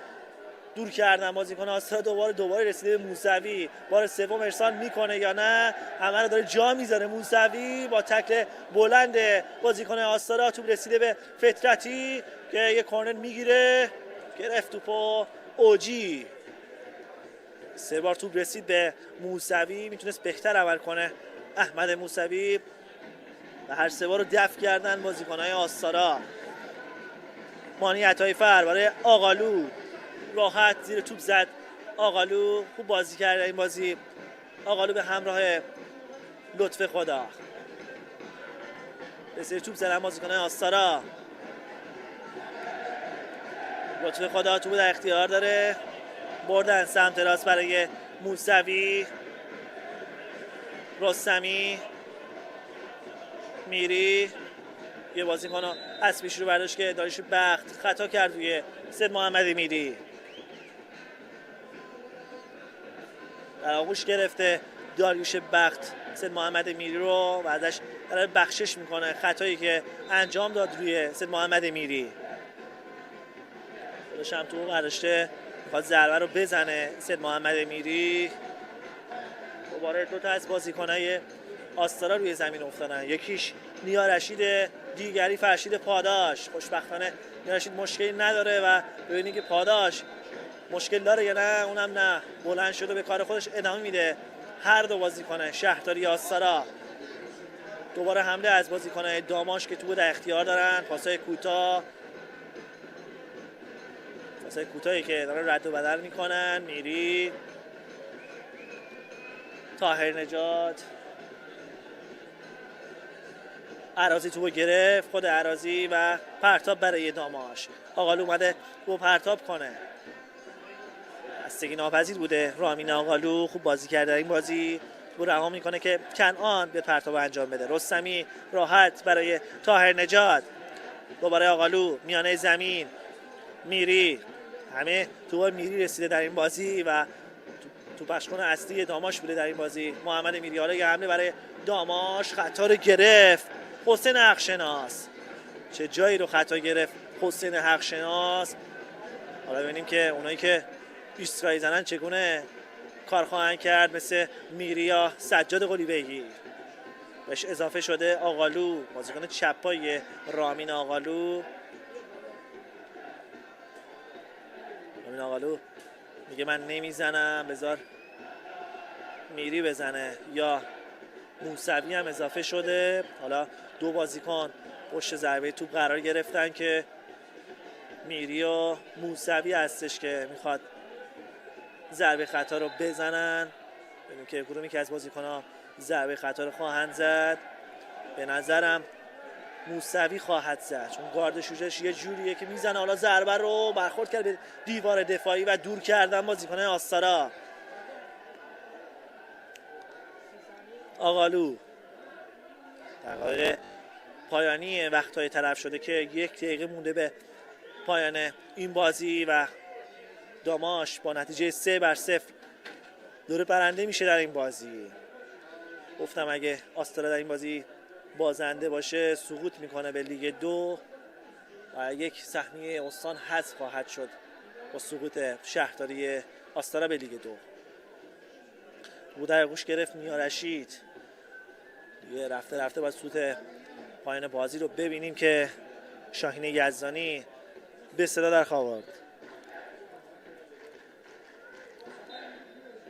دور کردن بازیکن آستارا. دوباره رسیده به موسوی. بار سوم ارسال میکنه یا نه؟ همه رو داره جا میذاره موسوی با تکل بلند بازیکن آستارا. توپ رسیده به فطرتی که یه کورنر میگیره، گرفت توپو اوجی. 3 بار توپ رسید به موسوی، میتونست بهتر عمل کنه احمد موسوی و هر 3 بار رو دفع کردن بازیکن‌های آستارا. مانی عطایی‌فر برای آقالو، راحت زیر توپ زد. آقالو خوب بازی کرده این بازی. آقالو به همراه لطف خدا به زیر توپ زدن بازیکن‌های آستارا. لطف خدا توپ در اختیار داره، بردن سمت راست برای موسوی. رستمی، میری، یه بازیکن از پیش رو برداشت که داریوش بخت خطا کرد روی سید محمد میری. در آغوش گرفته داریوش بخت سید محمد میری رو و ازش داره بخشش میکنه خطایی که انجام داد روی سید محمد میری. خودش هم تو برداشته میخواد ضربه رو بزنه سید محمد میری. دوباره 2 تا از بازیکنای آستارا روی زمین افتادن. یکیش نیا رشید، دیگری فرشید پاداش. خوشبختانه نیا رشید مشکلی نداره و ببینید که پاداش مشکل داره یا نه. اونم نه، بلند شده به کار خودش ادامه میده. هر دو بازیکن شهرداری آستارا. دوباره حمله از بازیکن‌های داماش که تو در اختیار دارن. پاسای کوتاه، پاسای کوتاهی که دارن رد و بدل میکنن. میری، طاهر نجات، عراضی توپو گرفت، خود عراضی و پرتاب برای داماش. آقالو اومده تو پرتاب کنه. بستگی ناپذیر بوده رامین آقالو، خوب بازی کرده این بازی. تو رها میکنه که کنعان به پرتاب انجام بده. رستمی راحت برای طاهر نجات. دوباره آقالو میانه زمین. میری، همه تو میری رسیده در این بازی و تو پشکن اصلی داماش بوده در این بازی. محمد میری. حالا یه حمله برای داماش، خطا رو گرفت حسین حقشناس. چه جایی رو خطا گرفت حسین حقشناس. حالا ببینیم که اونایی که ایستگاهی زنن چگونه کار خواهند کرد، مثل میری یا سجاد قلی بیگی. بهش اضافه شده آقالو، بازیکن چپ پای رامین آقالو. رامین آقالو میگه من نمیزنم، بذار میری بزنه. یا موسوی هم اضافه شده. حالا دو بازیکن پشت ضربه توپ قرار گرفتن که میری و موسوی هستش که میخواد ضربه خطا رو بزنن. ببینیم که کدومی که از بازیکن‌ها ضربه خطا رو خواهند زد. به نظرم موسوی خواهد زد، چون گارد شوجش یه جوریه که میزنه. حالا ضربه رو برخورد کرد به دیوار دفاعی و دور کردن بازیکن آستارا. آقالو دقایق پایانی وقت‌های طرف شده که 1 دقیقه مونده به پایان این بازی و داماش با نتیجه 3-0 داره برنده میشه در این بازی. گفتم اگه آستارا در این بازی بازنده باشه سقوط میکنه به لیگ 2 و یک سهمیه استان حذف خواهد شد با سقوط شهرداری آستارا به لیگ 2. او در گوش گرفت میارشید دیگه رفته باید سقوط پایان بازی رو ببینیم که شاهین یزدانی به صدا در خواب آورد.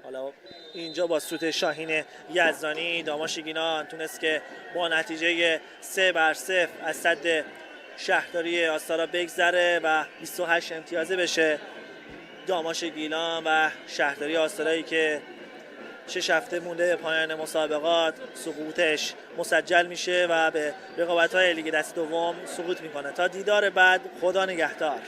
حالا اینجا با سوت شاهین یزدانی داماش گیلان تونست که با نتیجه 3-0 از صد شهرداری آستارا بگذره و 28 امتیازه بشه داماش گیلان و شهرداری آستارایی که 6 هفته مونده به پایان مسابقات سقوطش مسجل میشه و به رقابت‌های لیگ دست دوم سقوط میکنه. تا دیدار بعد، خدا نگهدار.